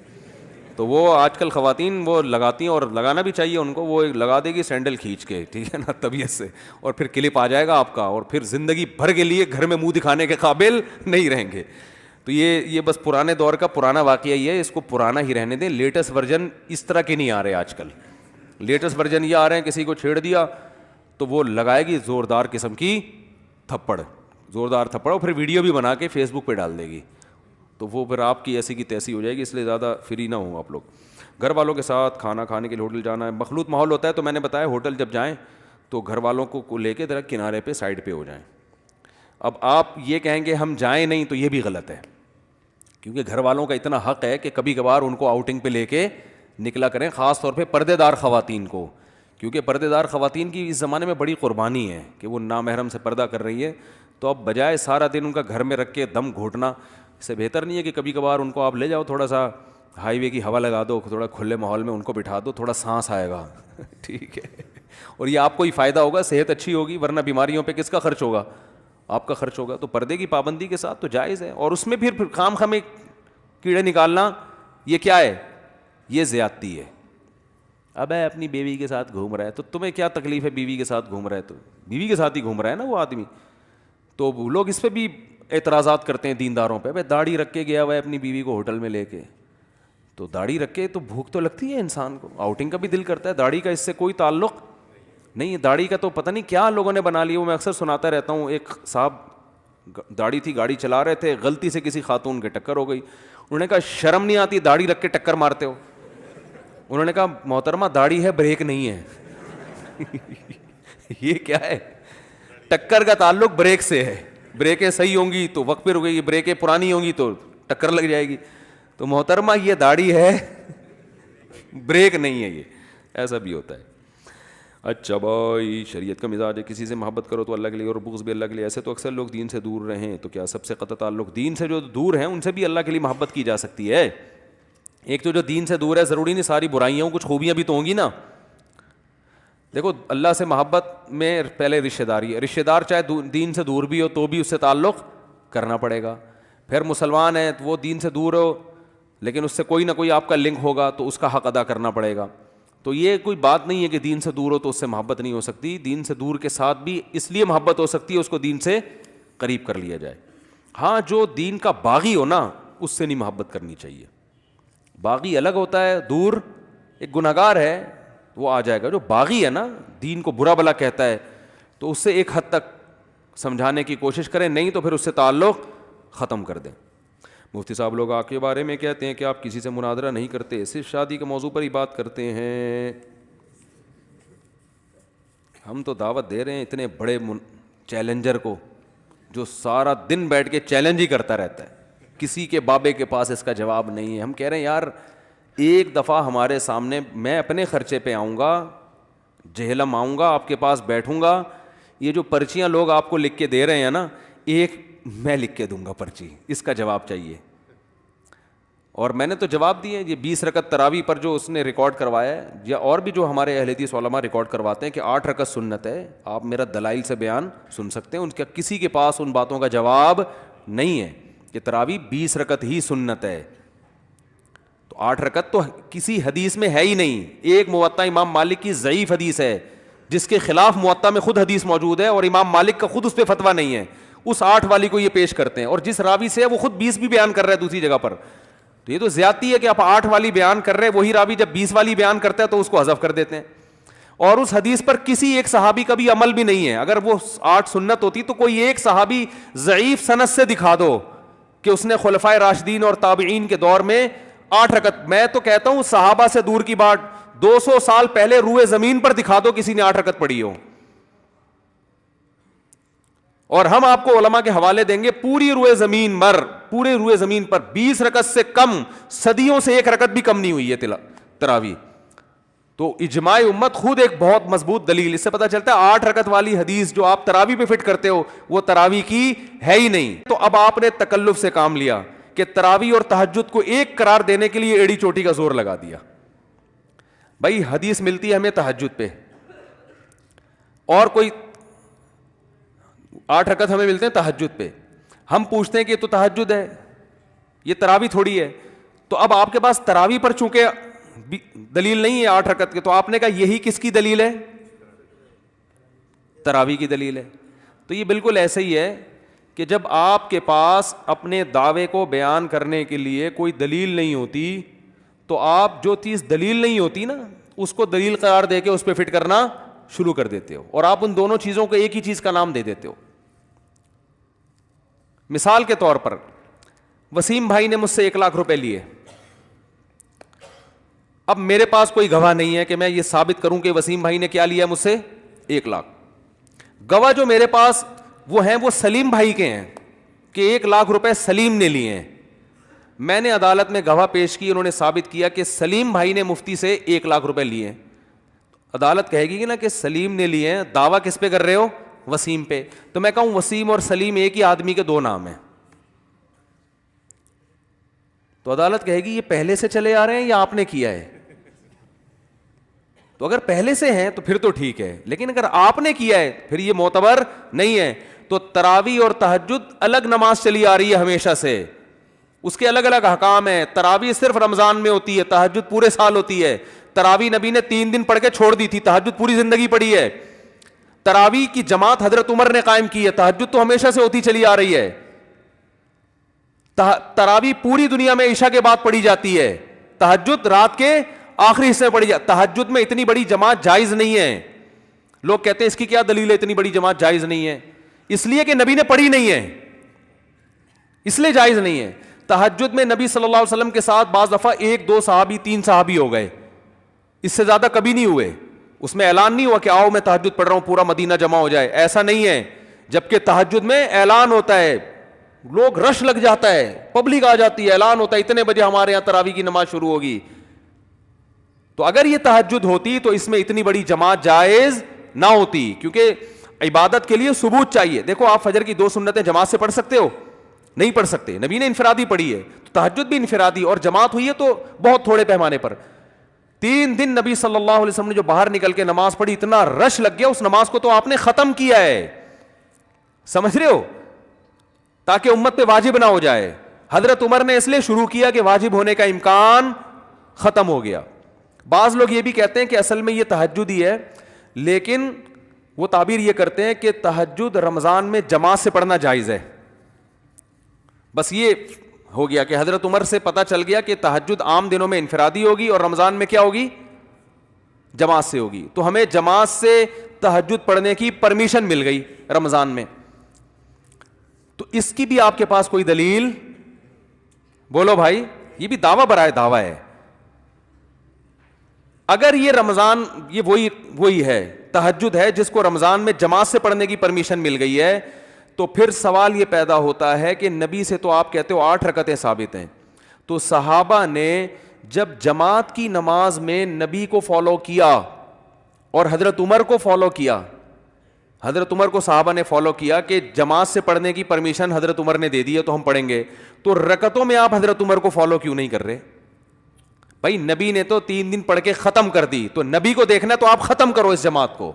تو وہ آج کل خواتین وہ لگاتی ہیں، اور لگانا بھی چاہیے ان کو. وہ لگا دے گی سینڈل کھینچ کے، ٹھیک ہے نا، طبیعت سے، اور پھر کلپ آ جائے گا آپ کا، اور پھر زندگی بھر کے لیے گھر میں منہ دکھانے کے قابل نہیں رہیں گے. تو یہ بس پرانے دور کا پرانا واقعہ ہی ہے، اس کو پرانا ہی رہنے دیں. لیٹسٹ ورژن اس طرح کے نہیں آ رہے آج کل. لیٹسٹ ورژن یہ آ رہے ہیں کسی کو چھیڑ دیا تو وہ لگائے گی زوردار قسم کی تھپڑ، زوردار تھپڑ، اور پھر ویڈیو بھی بنا کے فیس بک پہ ڈال دے گی. تو وہ پھر آپ کی ایسی کی تیسی ہو جائے گی. اس لیے زیادہ فری نہ ہوں آپ لوگ. گھر والوں کے ساتھ کھانا کھانے کے لیے ہوٹل جانا ہے، مخلوط ماحول ہوتا ہے. تو میں نے بتایا ہوٹل جب جائیں تو گھر والوں کو لے کے ذرا کنارے پہ سائڈ پہ ہو جائیں. اب آپ یہ کہیں گے ہم جائیں نہیں تو یہ بھی غلط ہے، کیونکہ گھر والوں کا اتنا حق ہے کہ کبھی کبھار ان کو آؤٹنگ پہ لے کے نکلا کریں، خاص طور پہ پردے دار خواتین کو. کیونکہ پردے دار خواتین کی اس زمانے میں بڑی قربانی ہے کہ وہ نامحرم سے پردہ کر رہی ہے. تو اب بجائے سارا دن ان کا گھر میں رکھ کے دم گھوٹنا، اس سے بہتر نہیں ہے کہ کبھی کبھار ان کو آپ لے جاؤ، تھوڑا سا ہائی وے کی ہوا لگا دو، تھوڑا کھلے ماحول میں ان کو بٹھا دو، تھوڑا سانس آئے گا. ٹھیک ہے، اور یہ آپ کو ہی فائدہ ہوگا، صحت اچھی ہوگی، ورنہ بیماریوں پہ کس کا خرچ ہوگا؟ آپ کا خرچ ہوگا. تو پردے کی پابندی کے ساتھ تو جائز ہے. اور اس میں پھر خام خامے کیڑے نکالنا یہ کیا ہے؟ یہ زیادتی ہے. اب ہے اپنی بیوی کے ساتھ گھوم رہا ہے تو تمہیں کیا تکلیف ہے بیوی کے ساتھ گھوم رہا ہے تو بیوی کے ساتھ ہی گھوم رہا ہے نا وہ آدمی. تو لوگ اس پہ بھی اعتراضات کرتے ہیں دینداروں پہ. بھائی داڑھی رکھ کے گیا ہوا ہے اپنی بیوی کو ہوٹل میں لے کے, تو داڑھی رکھے تو بھوک تو لگتی ہے انسان کو, آؤٹنگ کا بھی دل کرتا ہے. داڑھی کا اس سے کوئی تعلق نہیں ہے. داڑھی کا تو پتہ نہیں کیا لوگوں نے بنا لیا. وہ میں اکثر سناتا رہتا ہوں. ایک صاحب داڑھی تھی, گاڑی چلا رہے تھے, غلطی سے کسی خاتون کے ٹکر ہو گئی. انہوں نے کہا شرم نہیں آتی داڑھی رکھ کے ٹکر مارتے ہو؟ انہوں نے کہا محترمہ داڑھی ہے بریک نہیں ہے. یہ کیا ہے؟ ٹکر کا تعلق بریک سے ہے. بریکیں صحیح ہوں گی تو وقت پہ رکے گی, بریکیں پرانی ہوں گی تو ٹکر لگ جائے گی. تو محترمہ یہ داڑھی ہے بریک نہیں ہے. یہ ایسا بھی ہوتا ہے. اچھا بھائی شریعت کا مزاج ہے کسی سے محبت کرو تو اللہ کے لیے اور بغض بھی اللہ کے لیے. ایسے تو اکثر لوگ دین سے دور رہیں, تو کیا سب سے قطع تعلق دین سے جو دور ہیں ان سے بھی اللہ کے لیے محبت کی جا سکتی ہے؟ ایک تو جو دین سے دور ہے ضروری نہیں ساری برائیاں ہوں, کچھ خوبیاں بھی تو ہوں گی نا. دیکھو اللہ سے محبت میں پہلے رشتہ داری ہے. رشتہ دار چاہے دین سے دور بھی ہو تو بھی اس سے تعلق کرنا پڑے گا. پھر مسلمان ہے تو وہ دین سے دور ہو لیکن اس سے کوئی نہ کوئی آپ کا لنک ہوگا تو اس کا حق ادا کرنا پڑے گا. تو یہ کوئی بات نہیں ہے کہ دین سے دور ہو تو اس سے محبت نہیں ہو سکتی. دین سے دور کے ساتھ بھی اس لیے محبت ہو سکتی ہے اس کو دین سے قریب کر لیا جائے. ہاں جو دین کا باغی ہو نا اس سے نہیں محبت کرنی چاہیے. باغی الگ ہوتا ہے, دور ایک گنہگار ہے وہ آ جائے گا. جو باغی ہے نا دین کو برا بھلا کہتا ہے تو اس سے ایک حد تک سمجھانے کی کوشش کریں, نہیں تو پھر اس سے تعلق ختم کر دیں. مفتی صاحب لوگ آپ کے بارے میں کہتے ہیں کہ آپ کسی سے مناظرہ نہیں کرتے, صرف شادی کے موضوع پر ہی بات کرتے ہیں. ہم تو دعوت دے رہے ہیں اتنے بڑے چیلنجر کو جو سارا دن بیٹھ کے چیلنج ہی کرتا رہتا ہے, کسی کے بابے کے پاس اس کا جواب نہیں ہے. ہم کہہ رہے ہیں یار ایک دفعہ ہمارے سامنے, میں اپنے خرچے پہ آؤں گا, جہلم آؤں گا, آپ کے پاس بیٹھوں گا. یہ جو پرچیاں لوگ آپ کو لکھ کے دے رہے ہیں نا, ایک میں لکھ کے دوں گا پرچی, اس کا جواب چاہیے. اور میں نے تو جواب دیے. یہ 20 رکعت تراویح پر جو اس نے ریکارڈ کروایا ہے, یا اور بھی جو ہمارے اہل حدیث علماء ریکارڈ کرواتے ہیں کہ 8 رکعت سنت ہے, آپ میرا دلائل سے بیان سن سکتے ہیں. ان کا کسی کے پاس ان باتوں کا جواب نہیں ہے کہ تراویح 20 رکعت ہی سنت ہے. تو 8 رکعت تو کسی حدیث میں ہے ہی نہیں. ایک موطا امام مالک کی ضعیف حدیث ہے جس کے خلاف موطا میں خود حدیث موجود ہے اور امام مالک کا خود اس پہ فتویٰ نہیں ہے. اس 8 والی کو یہ پیش کرتے ہیں, اور جس راوی سے ہے وہ خود 20 بھی بیان کر رہا ہے دوسری جگہ پر. تو یہ تو زیادتی ہے کہ آپ 8 والی بیان کر رہے ہیں, وہی راوی جب 20 والی بیان کرتا ہے تو اس کو حذف کر دیتے ہیں. اور اس حدیث پر کسی ایک صحابی کا بھی عمل بھی نہیں ہے. اگر وہ 8 سنت ہوتی تو کوئی ایک صحابی ضعیف سند سے دکھا دو کہ اس نے خلفائے راشدین اور تابعین کے دور میں 8 رکعت. میں تو کہتا ہوں صحابہ سے دور کی بات, 200 سال پہلے روئے زمین پر دکھا دو کسی نے 8 رکعت پڑھی ہو, اور ہم آپ کو علماء کے حوالے دیں گے. پوری روئے زمین پر 20 رکعت سے کم, صدیوں سے 1 رکعت بھی کم نہیں ہوئی ہے تراویح. تو اجماع امت خود ایک بہت مضبوط دلیل. اس سے پتہ چلتا ہے 8 رکعت والی حدیث جو آپ تراویح پہ فٹ کرتے ہو وہ تراویح کی ہے ہی نہیں. تو اب آپ نے تکلف سے کام لیا کہ تراویح اور تہجد کو ایک قرار دینے کے لیے ایڑی چوٹی کا زور لگا دیا. بھائی حدیث ملتی ہے ہمیں تہجد پہ, اور کوئی 8 رکعت ہمیں ملتے ہیں تہجد پہ. ہم پوچھتے ہیں کہ یہ تو تہجد ہے, یہ تراویح تھوڑی ہے. تو اب آپ کے پاس تراویح پر چونکہ دلیل نہیں ہے 8 رکعت کے, تو آپ نے کہا یہی کس کی دلیل ہے؟ تراویح کی دلیل ہے. تو یہ بالکل ایسے ہی ہے کہ جب آپ کے پاس اپنے دعوے کو بیان کرنے کے لیے کوئی دلیل نہیں ہوتی تو آپ جو چیز دلیل نہیں ہوتی نا اس کو دلیل قرار دے کے اس پہ فٹ کرنا شروع کر دیتے ہو, اور آپ ان دونوں چیزوں کو ایک ہی چیز کا نام دے دیتے ہو. مثال کے طور پر وسیم بھائی نے مجھ سے 1 لاکھ روپے لیے. اب میرے پاس کوئی گواہ نہیں ہے کہ میں یہ ثابت کروں کہ وسیم بھائی نے کیا لیا مجھ سے 1 لاکھ. گواہ جو میرے پاس وہ ہیں وہ سلیم بھائی کے ہیں کہ 1 لاکھ روپے سلیم نے لیے ہیں. میں نے عدالت میں گواہ پیش کی, انہوں نے ثابت کیا کہ سلیم بھائی نے مفتی سے 1 لاکھ روپے لیے ہیں. عدالت کہے گی نا کہ سلیم نے لیے ہیں, دعویٰ کس پہ کر رہے ہو؟ وسیم پہ. تو میں کہوں وسیم اور سلیم ایک ہی آدمی کے 2 نام ہیں. تو عدالت کہے گی یہ پہلے سے چلے آ رہے ہیں یا آپ نے کیا ہے؟ تو اگر پہلے سے ہیں تو پھر تو ٹھیک ہے, لیکن اگر آپ نے کیا ہے پھر یہ معتبر نہیں ہے. تو تراویح اور تہجد الگ نماز چلی آ رہی ہے ہمیشہ سے. اس کے الگ الگ احکام ہیں. تراویح صرف رمضان میں ہوتی ہے, تہجد پورے سال ہوتی ہے. تراویح نبی نے 3 دن پڑھ کے چھوڑ دی تھی, تہجد پوری زندگی پڑھی ہے. تراویح کی جماعت حضرت عمر نے قائم کی ہے, تہجد تو ہمیشہ سے ہوتی چلی آ رہی ہے. تراویح پوری دنیا میں عشاء کے بعد پڑھی جاتی ہے, تہجد رات کے آخری حصے میں پڑھی جاتی. تہجد میں اتنی بڑی جماعت جائز نہیں ہے. لوگ کہتے ہیں اس کی کیا دلیل ہے اتنی بڑی جماعت جائز نہیں ہے؟ اس لیے کہ نبی نے پڑھی نہیں ہے, اس لیے جائز نہیں ہے. تہجد میں نبی صلی اللہ علیہ وسلم کے ساتھ بعض دفعہ 1 2 صحابی 3 صحابی ہو گئے, اس سے زیادہ کبھی نہیں ہوئے. اس میں اعلان نہیں ہوا کہ آؤ میں تہجد پڑھ رہا ہوں پورا مدینہ جمع ہو جائے, ایسا نہیں ہے. جبکہ تہجد میں اعلان ہوتا ہے, لوگ رش لگ جاتا ہے, پبلک آ جاتی ہے, اعلان ہوتا ہے اتنے بجے ہمارے یہاں تراویح کی نماز شروع ہوگی. تو اگر یہ تہجد ہوتی تو اس میں اتنی بڑی جماعت جائز نہ ہوتی, کیونکہ عبادت کے لیے ثبوت چاہیے. دیکھو آپ فجر کی 2 سنتیں جماعت سے پڑھ سکتے ہو؟ نہیں پڑھ سکتے. نبی نے انفرادی پڑھی ہے, تو تہجد بھی انفرادی, اور جماعت ہوئی ہے تو بہت تھوڑے پیمانے پر. 3 دن نبی صلی اللہ علیہ وسلم نے جو باہر نکل کے نماز پڑھی, اتنا رش لگ گیا اس نماز کو, تو آپ نے ختم کیا ہے. سمجھ رہے ہو؟ تاکہ امت پہ واجب نہ ہو جائے. حضرت عمر نے اس لیے شروع کیا کہ واجب ہونے کا امکان ختم ہو گیا. بعض لوگ یہ بھی کہتے ہیں کہ اصل میں یہ تہجد ہی ہے, لیکن وہ تعبیر یہ کرتے ہیں کہ تہجد رمضان میں جماعت سے پڑھنا جائز ہے. بس یہ ہو گیا کہ حضرت عمر سے پتہ چل گیا کہ تہجد عام دنوں میں انفرادی ہوگی اور رمضان میں کیا ہوگی؟ جماعت سے ہوگی. تو ہمیں جماعت سے تہجد پڑھنے کی پرمیشن مل گئی رمضان میں. تو اس کی بھی آپ کے پاس کوئی دلیل بولو بھائی؟ یہ بھی دعویٰ برائے دعویٰ ہے. اگر یہ رمضان یہ وہی ہے, تہجد ہے جس کو رمضان میں جماعت سے پڑھنے کی پرمیشن مل گئی ہے, تو پھر سوال یہ پیدا ہوتا ہے کہ نبی سے تو آپ کہتے ہو 8 رکعتیں ثابت ہیں, تو صحابہ نے جب جماعت کی نماز میں نبی کو فالو کیا اور حضرت عمر کو فالو کیا, حضرت عمر کو صحابہ نے فالو کیا کہ جماعت سے پڑھنے کی پرمیشن حضرت عمر نے دے دی ہے تو ہم پڑھیں گے, تو رکعتوں میں آپ حضرت عمر کو فالو کیوں نہیں کر رہے؟ بھائی نبی نے تو 3 دن پڑھ کے ختم کر دی, تو نبی کو دیکھنا تو آپ ختم کرو اس جماعت کو.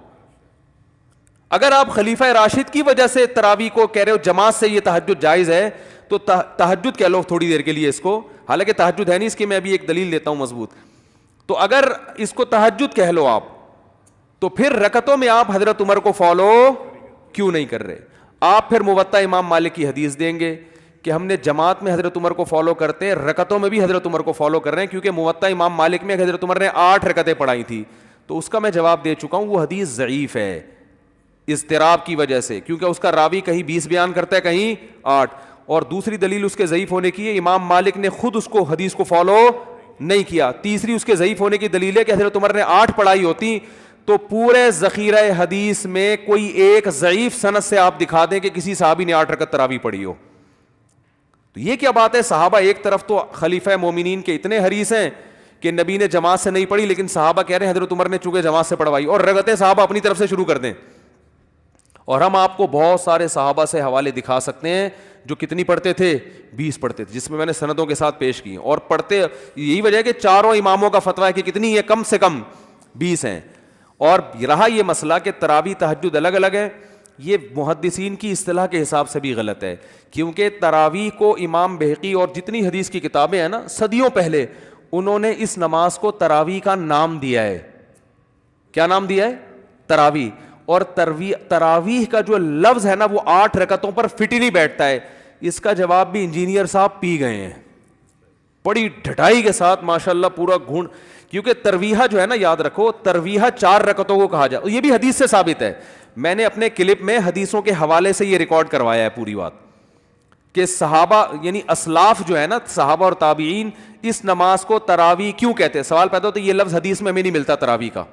اگر آپ خلیفہ راشد کی وجہ سے تراویح کو کہہ رہے ہو جماعت سے یہ تہجد جائز ہے, تو تہجد کہہ لو تھوڑی دیر کے لیے اس کو, حالانکہ تہجد ہے نہیں, اس کی میں ابھی ایک دلیل دیتا ہوں مضبوط. تو اگر اس کو تہجد کہہ لو آپ, تو پھر رکعتوں میں آپ حضرت عمر کو فالو کیوں نہیں کر رہے؟ آپ پھر موطا امام مالک کی حدیث دیں گے کہ ہم نے جماعت میں حضرت عمر کو فالو کرتے ہیں, رکعتوں میں بھی حضرت عمر کو فالو کر رہے ہیں, کیونکہ موطا امام مالک میں حضرت عمر نے 8 رکعتیں پڑھائی تھی. تو اس کا میں جواب دے چکا ہوں, وہ حدیث ضعیف ہے اضطراب کی وجہ سے, کیونکہ اس کا راوی کہیں 20 بیان کرتا ہے کہیں 8. اور دوسری دلیل اس کے ضعیف ہونے کی ہے, امام مالک نے خود اس کو حدیث کو فالو نہیں کیا. تیسری اس کے ضعیف ہونے کی دلیل ہے کہ حضرت عمر نے 8 پڑھائی ہوتی تو پورے ذخیرہ حدیث میں کوئی ایک ضعیف سند سے آپ دکھا دیں کہ کسی صحابی نے 8 رکعت تراویح پڑھی ہو. تو یہ کیا بات ہے؟ صحابہ ایک طرف تو خلیفہ مومنین کے اتنے حریص ہیں کہ نبی نے جماعت سے نہیں پڑھی, لیکن صحابہ کہہ رہے ہیں حضرت عمر نے چونکہ جماعت سے پڑھوائی, اور رکعتیں صحابہ اپنی طرف سے شروع کر دیں. اور ہم آپ کو بہت سارے صحابہ سے حوالے دکھا سکتے ہیں جو کتنی پڑھتے تھے, 20 پڑھتے تھے, جس میں نے سندوں کے ساتھ پیش کی. اور پڑھتے, یہی وجہ ہے کہ چاروں اماموں کا فتویٰ ہے کہ کتنی ہے, کم سے کم 20 ہیں. اور رہا یہ مسئلہ کہ تراویح تہجد الگ الگ ہے, یہ محدثین کی اصطلاح کے حساب سے بھی غلط ہے, کیونکہ تراویح کو امام بہقی اور جتنی حدیث کی کتابیں ہیں نا, صدیوں پہلے انہوں نے اس نماز کو تراویح کا نام دیا ہے. کیا نام دیا ہے؟ تراویح. اور تراویح کا جو لفظ ہے نا وہ 8 رکعتوں پر فٹ ہی نہیں بیٹھتا ہے. اس کا جواب بھی انجینئر صاحب پی گئے ہیں بڑی ڈھٹائی کے ساتھ ماشاءاللہ پورا گھونڈ, کیونکہ ترویحہ جو ہے نا, یاد رکھو ترویحہ 4 رکعتوں کو کہا جائے, یہ بھی حدیث سے ثابت ہے. میں نے اپنے کلپ میں حدیثوں کے حوالے سے یہ ریکارڈ کروایا ہے پوری بات, کہ صحابہ یعنی اسلاف جو ہے نا, صحابہ اور تابعین, اس نماز کو تراویح کیوں کہتے ہیں. سوال پیدا ہوتا ہے یہ لفظ حدیث میں ہمیں نہیں ملتا تراویح کا.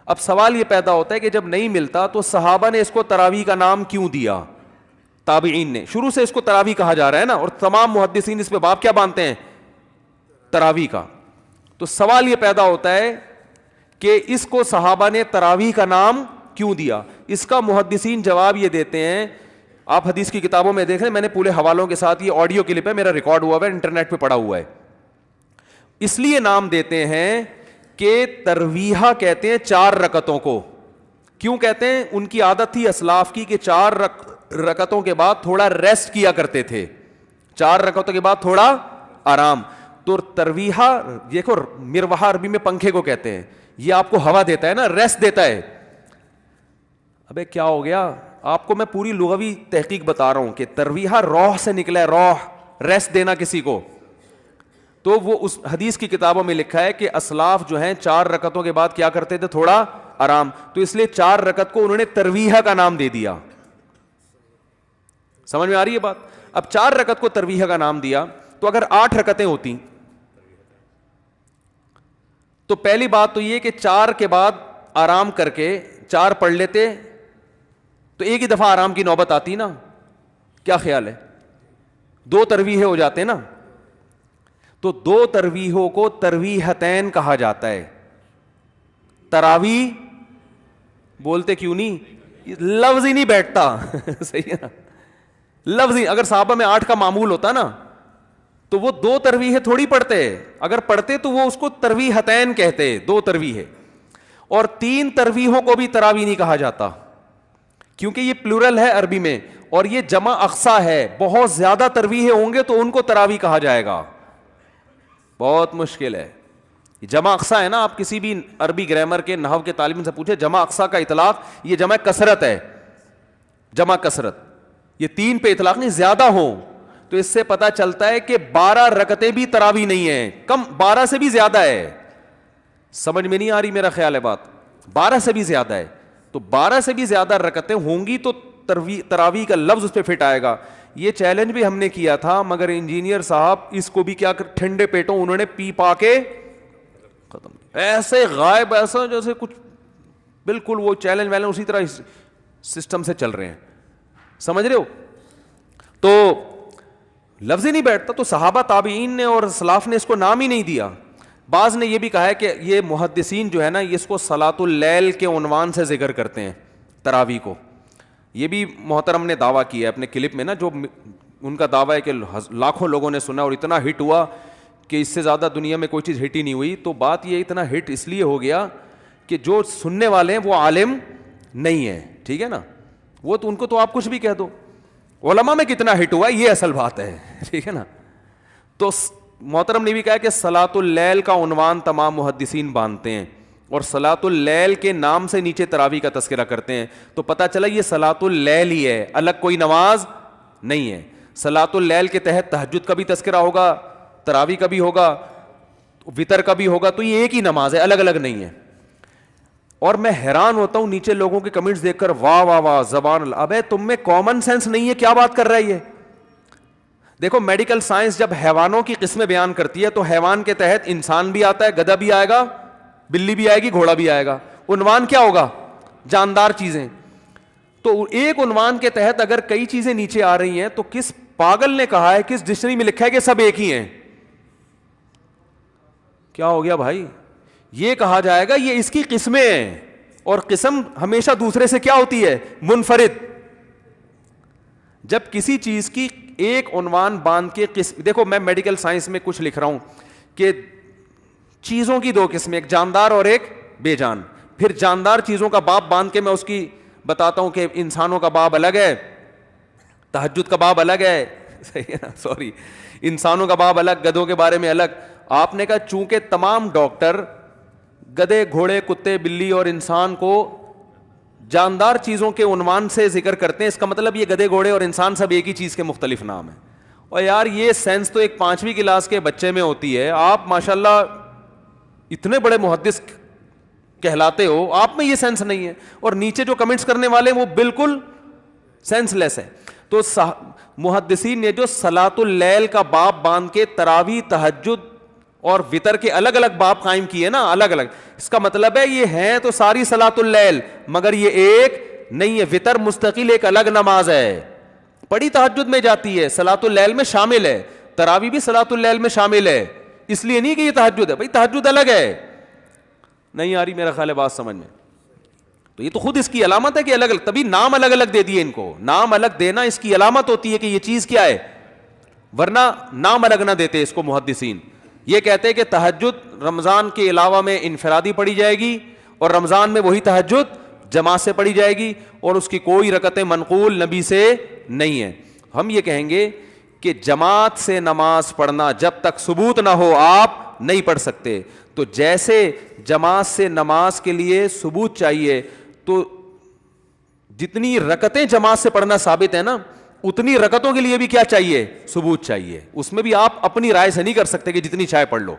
اب سوال یہ پیدا ہوتا ہے کہ جب نہیں ملتا تو صحابہ نے اس کو تراویح کا نام کیوں دیا؟ تابعین نے, شروع سے اس کو تراویح کہا جا رہا ہے نا, اور تمام محدثین اس پہ باب کیا باندھتے ہیں؟ تراویح کا. تو سوال یہ پیدا ہوتا ہے کہ اس کو صحابہ نے تراویح کا نام کیوں دیا؟ اس کا محدثین جواب یہ دیتے ہیں, آپ حدیث کی کتابوں میں دیکھ رہے ہیں, میں نے پورے حوالوں کے ساتھ, یہ آڈیو کلپ ہے میرا, ریکارڈ ہوا ہوا ہے, انٹرنیٹ پہ پڑا ہوا ہے. اس لیے نام دیتے ہیں کہ ترویحہ کہتے ہیں 4 رکعتوں کو. کیوں کہتے ہیں؟ ان کی عادت تھی اسلاف کی کہ 4 رکعتوں کے بعد تھوڑا ریسٹ کیا کرتے تھے, 4 رکعتوں کے بعد تھوڑا آرام. تو ترویحہ دیکھو مروحہ عربی میں پنکھے کو کہتے ہیں, یہ آپ کو ہوا دیتا ہے نا, ریسٹ دیتا ہے. ابے کیا ہو گیا, آپ کو میں پوری لغوی تحقیق بتا رہا ہوں کہ ترویحہ روح سے نکلا ہے, روح, ریسٹ دینا کسی کو. تو وہ اس حدیث کی کتابوں میں لکھا ہے کہ اسلاف جو ہیں 4 رکعتوں کے بعد کیا کرتے تھے, تھوڑا آرام. تو اس لیے 4 رکعت کو انہوں نے ترویحہ کا نام دے دیا. سمجھ میں آ رہی ہے بات؟ اب 4 رکعت کو ترویحہ کا نام دیا, تو اگر 8 رکعتیں ہوتی تو پہلی بات تو یہ کہ 4 کے بعد آرام کر کے 4 پڑھ لیتے تو ایک ہی دفعہ آرام کی نوبت آتی نا. کیا خیال ہے؟ 2 ترویحیں ہو جاتے نا. تو 2 ترویحوں کو ترویحتین کہا جاتا ہے. تراویح بولتے کیوں نہیں, لفظ ہی نہیں بیٹھتا. صحیح ہے نا, لفظ ہی. اگر صحابہ میں 8 کا معمول ہوتا نا تو وہ 2 ترویحیں تھوڑی پڑھتے, اگر پڑھتے تو وہ اس کو ترویحتین کہتے, 2 ترویحیں. اور 3 ترویحوں کو بھی تراویح نہیں کہا جاتا کیونکہ یہ پلورل ہے عربی میں, اور یہ جمع اقصا ہے. بہت زیادہ ترویحیں ہوں گے تو ان کو تراویح کہا جائے گا. بہت مشکل ہے. جمع اقصا ہے نا, آپ کسی بھی عربی گرامر کے نحو کے طالب علم سے پوچھے, جمع اقصا کا اطلاق یہ جمع کثرت ہے, جمع کثرت. یہ 3 پہ اطلاق نہیں, زیادہ ہوں تو اس سے پتا چلتا ہے کہ 12 رکعتیں بھی تراویح نہیں ہیں, کم 12 سے بھی زیادہ ہے. سمجھ میں نہیں آ رہی میرا خیال ہے بات؟ 12 سے بھی زیادہ ہے. تو 12 سے بھی زیادہ رکعتیں ہوں گی تو تراویح کا لفظ اس پہ فٹ آئے گا. یہ چیلنج بھی ہم نے کیا تھا, مگر انجینئر صاحب اس کو بھی کیا ٹھنڈے پیٹوں انہوں نے پی پا کے ختم, ایسے غائب, ایسا جیسے کچھ بالکل وہ چیلنج ویلنج اسی طرح سسٹم سے چل رہے ہیں. سمجھ رہے ہو؟ تو لفظ ہی نہیں بیٹھتا. تو صحابہ تابعین نے اور سلاف نے اس کو نام ہی نہیں دیا. بعض نے یہ بھی کہا ہے کہ یہ محدثین جو ہے نا, اس کو صلاۃ اللیل کے عنوان سے ذکر کرتے ہیں تراویح کو. یہ بھی محترم نے دعویٰ کیا ہے اپنے کلپ میں نا, جو ان کا دعویٰ ہے کہ لاکھوں لوگوں نے سنا اور اتنا ہٹ ہوا کہ اس سے زیادہ دنیا میں کوئی چیز ہٹ ہی نہیں ہوئی. تو بات یہ اتنا ہٹ اس لیے ہو گیا کہ جو سننے والے ہیں وہ عالم نہیں ہیں, ٹھیک ہے نا. وہ تو ان کو تو آپ کچھ بھی کہہ دو, علماء میں کتنا ہٹ ہوا ہے یہ اصل بات ہے, ٹھیک ہے نا. تو محترم نے بھی کہا کہ صلاۃ اللیل کا عنوان تمام محدثین باندھتے ہیں اور صلاۃ اللیل کے نام سے نیچے تراویح کا تذکرہ کرتے ہیں. تو پتہ چلا یہ صلاۃ اللیل ہی ہے, الگ کوئی نماز نہیں ہے. صلاۃ اللیل کے تحت تہجد کا بھی تذکرہ ہوگا, تراویح کا بھی ہوگا, وطر کا بھی ہوگا. تو یہ ایک ہی نماز ہے, الگ الگ نہیں ہے. اور میں حیران ہوتا ہوں نیچے لوگوں کے کمنٹس دیکھ کر, واہ واہ واہ زبان اللہ. ابے تم میں کامن سینس نہیں ہے, کیا بات کر رہا ہے یہ. دیکھو میڈیکل سائنس جب حیوانوں کی قسمیں بیان کرتی ہے تو حیوان کے تحت انسان بھی آتا ہے, گدھا بھی آئے گا, بلی بھی آئے گی, گھوڑا بھی آئے گا. عنوان کیا ہوگا؟ جاندار چیزیں. تو ایک عنوان کے تحت اگر کئی چیزیں نیچے آ رہی ہیں تو کس پاگل نے کہا ہے, کس ڈکشنری میں لکھا ہے کہ سب ایک ہی ہیں؟ کیا ہو گیا بھائی؟ یہ کہا جائے گا یہ اس کی قسمیں ہیں, اور قسم ہمیشہ دوسرے سے کیا ہوتی ہے؟ منفرد. جب کسی چیز کی ایک عنوان باندھ کے قسم, دیکھو میں میڈیکل سائنس میں کچھ لکھ رہا ہوں کہ چیزوں کی 2 قسمیں, ایک جاندار اور ایک بے جان. پھر جاندار چیزوں کا باب باندھ کے میں اس کی بتاتا ہوں کہ انسانوں کا باب الگ ہے, تہجد کا باب الگ ہے, صحیح ہے نا, سوری, انسانوں کا باب الگ, گدھوں کے بارے میں الگ. آپ نے کہا چونکہ تمام ڈاکٹر گدھے, گھوڑے, کتے, بلی اور انسان کو جاندار چیزوں کے عنوان سے ذکر کرتے ہیں, اس کا مطلب یہ گدھے, گھوڑے اور انسان سب ایک ہی چیز کے مختلف نام ہیں. اور یار یہ سینس تو ایک 5ویں کلاس کے بچے میں ہوتی ہے. آپ ماشاءاللہ اتنے بڑے محدث کہلاتے ہو, آپ میں یہ سینس نہیں ہے, اور نیچے جو کمنٹس کرنے والے وہ بالکل سینس لیس ہے. تو محدثین نے جو صلاۃ اللیل کا باب باندھ کے تراویح, تہجد اور وطر کے الگ الگ باب قائم کیے نا, الگ الگ, اس کا مطلب ہے یہ ہیں تو ساری صلاۃ اللیل, مگر یہ ایک نہیں ہے. وطر مستقل ایک الگ نماز ہے, پڑھی تہجد میں جاتی ہے, صلاۃ اللیل میں شامل ہے. تراویح بھی صلاۃ اللیل میں شامل ہے, اس لیے نہیں کہ یہ تہجد ہے. بھائی تہجد الگ ہے. نہیں آ رہی میرا خیال ہے بات سمجھ میں؟ تو یہ تو خود اس کی علامت ہے کہ الگ الگ, تبھی نام الگ الگ دے دیے ان کو. نام الگ دینا اس کی علامت ہوتی ہے کہ یہ چیز کیا ہے, ورنہ نام الگ نہ دیتے اس کو محدثین. یہ کہتے ہیں کہ تہجد رمضان کے علاوہ میں انفرادی پڑھی جائے گی, اور رمضان میں وہی تہجد جماعت سے پڑھی جائے گی, اور اس کی کوئی رکعتیں منقول نبی سے نہیں ہے. ہم یہ کہیں گے کہ جماعت سے نماز پڑھنا جب تک ثبوت نہ ہو آپ نہیں پڑھ سکتے. تو جیسے جماعت سے نماز کے لیے ثبوت چاہیے, تو جتنی رکعتیں جماعت سے پڑھنا ثابت ہے نا, اتنی رکعتوں کے لیے بھی کیا چاہیے؟ ثبوت چاہیے. اس میں بھی آپ اپنی رائے سے نہیں کر سکتے کہ جتنی چاہے پڑھ لو.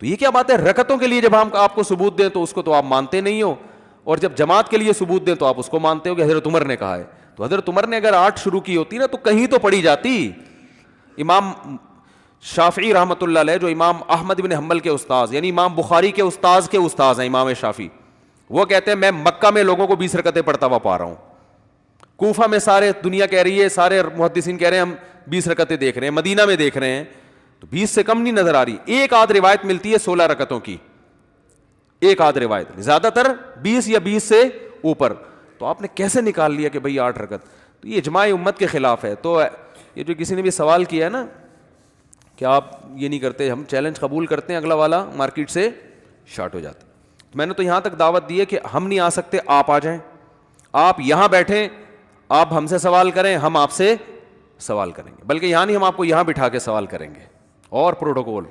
تو یہ کیا بات ہے؟ رکعتوں کے لیے جب ہم آپ کو ثبوت دیں تو اس کو تو آپ مانتے نہیں ہو, اور جب جماعت کے لیے ثبوت دیں تو آپ اس کو مانتے ہو کہ حضرت عمر نے کہا ہے. تو حضرت عمر نے اگر 8 شروع کی ہوتی نا تو کہیں تو پڑھی جاتی. امام شافعی رحمۃ اللہ علیہ, جو امام احمد بن حنبل کے استاذ, یعنی امام بخاری کے استاذ ہیں امام شافعی, وہ کہتے ہیں میں مکہ میں لوگوں کو 20 رکعتیں پڑھتا ہوا پا رہا ہوں. کوفہ میں سارے دنیا کہہ رہی ہے, سارے محدثین کہہ رہے ہیں ہم 20 رکعتیں دیکھ رہے ہیں, مدینہ میں دیکھ رہے ہیں, تو 20 سے کم نہیں نظر آ رہی. ایک آدھ روایت ملتی ہے 16 رکعتوں کی, ایک آدھ روایت, زیادہ تر 20 یا 20 سے اوپر. تو آپ نے کیسے نکال لیا کہ بھئی 8 رکعت؟ تو یہ اجماع امت کے خلاف ہے. تو یہ جو کسی نے بھی سوال کیا ہے نا کہ آپ یہ نہیں کرتے, ہم چیلنج قبول کرتے ہیں, اگلا والا مارکیٹ سے شارٹ ہو جاتا. میں نے تو یہاں تک دعوت دی ہے کہ ہم نہیں آ سکتے, آپ آ جائیں, آپ یہاں بیٹھیں, آپ ہم سے سوال کریں, ہم آپ سے سوال کریں گے. بلکہ یہاں نہیں, ہم آپ کو یہاں بٹھا کے سوال کریں گے. اور پروٹوکول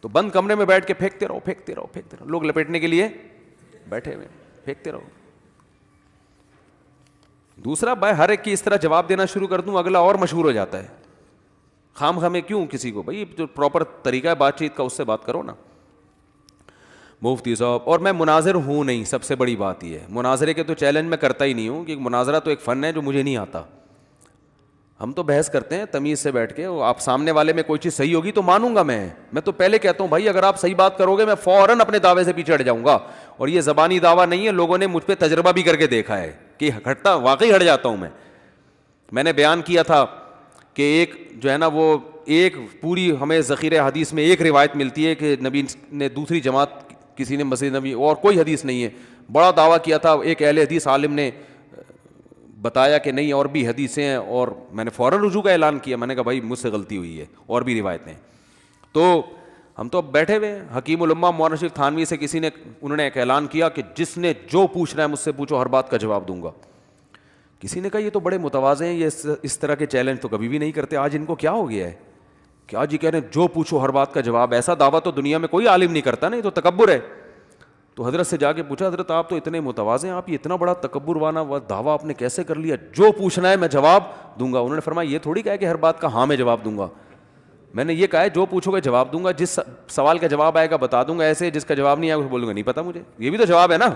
تو بند کمرے میں بیٹھ کے پھینکتے رہو, لوگ لپیٹنے کے لیے بیٹھے ہوئے, پھینکتے رہو. دوسرا, بھائی ہر ایک کی اس طرح جواب دینا شروع کر دوں, اگلا اور مشہور ہو جاتا ہے. خام خامے کیوں کسی کو, بھائی جو پراپر طریقہ ہے بات چیت کا اس سے بات کرو نا. مفتی صاحب, اور میں مناظر ہوں نہیں, سب سے بڑی بات یہ ہے, مناظرے کے تو چیلنج میں کرتا ہی نہیں ہوں, کہ مناظرہ تو ایک فن ہے جو مجھے نہیں آتا. ہم تو بحث کرتے ہیں تمیز سے بیٹھ کے, آپ سامنے والے میں کوئی چیز صحیح ہوگی تو مانوں گا. میں تو پہلے کہتا ہوں بھائی اگر آپ صحیح بات کرو گے میں فوراً اپنے دعوے سے پیچھے ہٹ جاؤں گا. اور یہ زبانی دعویٰ نہیں ہے, لوگوں نے مجھ پہ تجربہ بھی کر کے دیکھا ہے کہ ہٹتا واقعی ہٹ جاتا ہوں میں نے بیان کیا تھا کہ ایک جو ہے نا, وہ ایک پوری ہمیں ذخیرہ حدیث میں ایک روایت ملتی ہے کہ نبی نے دوسری جماعت کسی نے مسجد نبی, اور کوئی حدیث نہیں ہے. بڑا دعویٰ کیا تھا, ایک اہل حدیث عالم نے بتایا کہ نہیں اور بھی حدیثیں ہیں, اور میں نے فوراً رجوع کا اعلان کیا. میں نے کہا بھائی مجھ سے غلطی ہوئی ہے, اور بھی روایتیں. تو ہم تو اب بیٹھے ہوئے ہیں. حکیم الامہ مولانا شریف تھانوی سے کسی نے, انہوں نے ایک اعلان کیا کہ جس نے جو پوچھنا ہے مجھ سے پوچھو, ہر بات کا جواب دوں گا. کسی نے کہا یہ تو بڑے متواضع ہیں, یہ اس طرح کے چیلنج تو کبھی بھی نہیں کرتے, آج ان کو کیا ہو گیا ہے کہ آج یہ کہہ رہے ہیں جو پوچھو ہر بات کا جواب. ایسا دعویٰ تو دنیا میں کوئی عالم نہیں کرتا نا, یہ تو تکبر ہے. تو حضرت سے جا کے پوچھا, حضرت آپ تو اتنے متواضع ہیں, آپ یہ اتنا بڑا تکبر والا دعویٰ آپ نے کیسے کر لیا, جو پوچھنا ہے میں جواب دوں گا. انہوں نے فرمایا یہ تھوڑی کہا کہ ہر بات کا ہاں میں جواب دوں گا, میں نے یہ کہا ہے جو پوچھو گے جواب دوں گا, جس سوال کا جواب آئے گا بتا دوں گا, ایسے جس کا جواب نہیں آئے گا بولوں گا نہیں پتا مجھے. یہ بھی تو جواب ہے نا,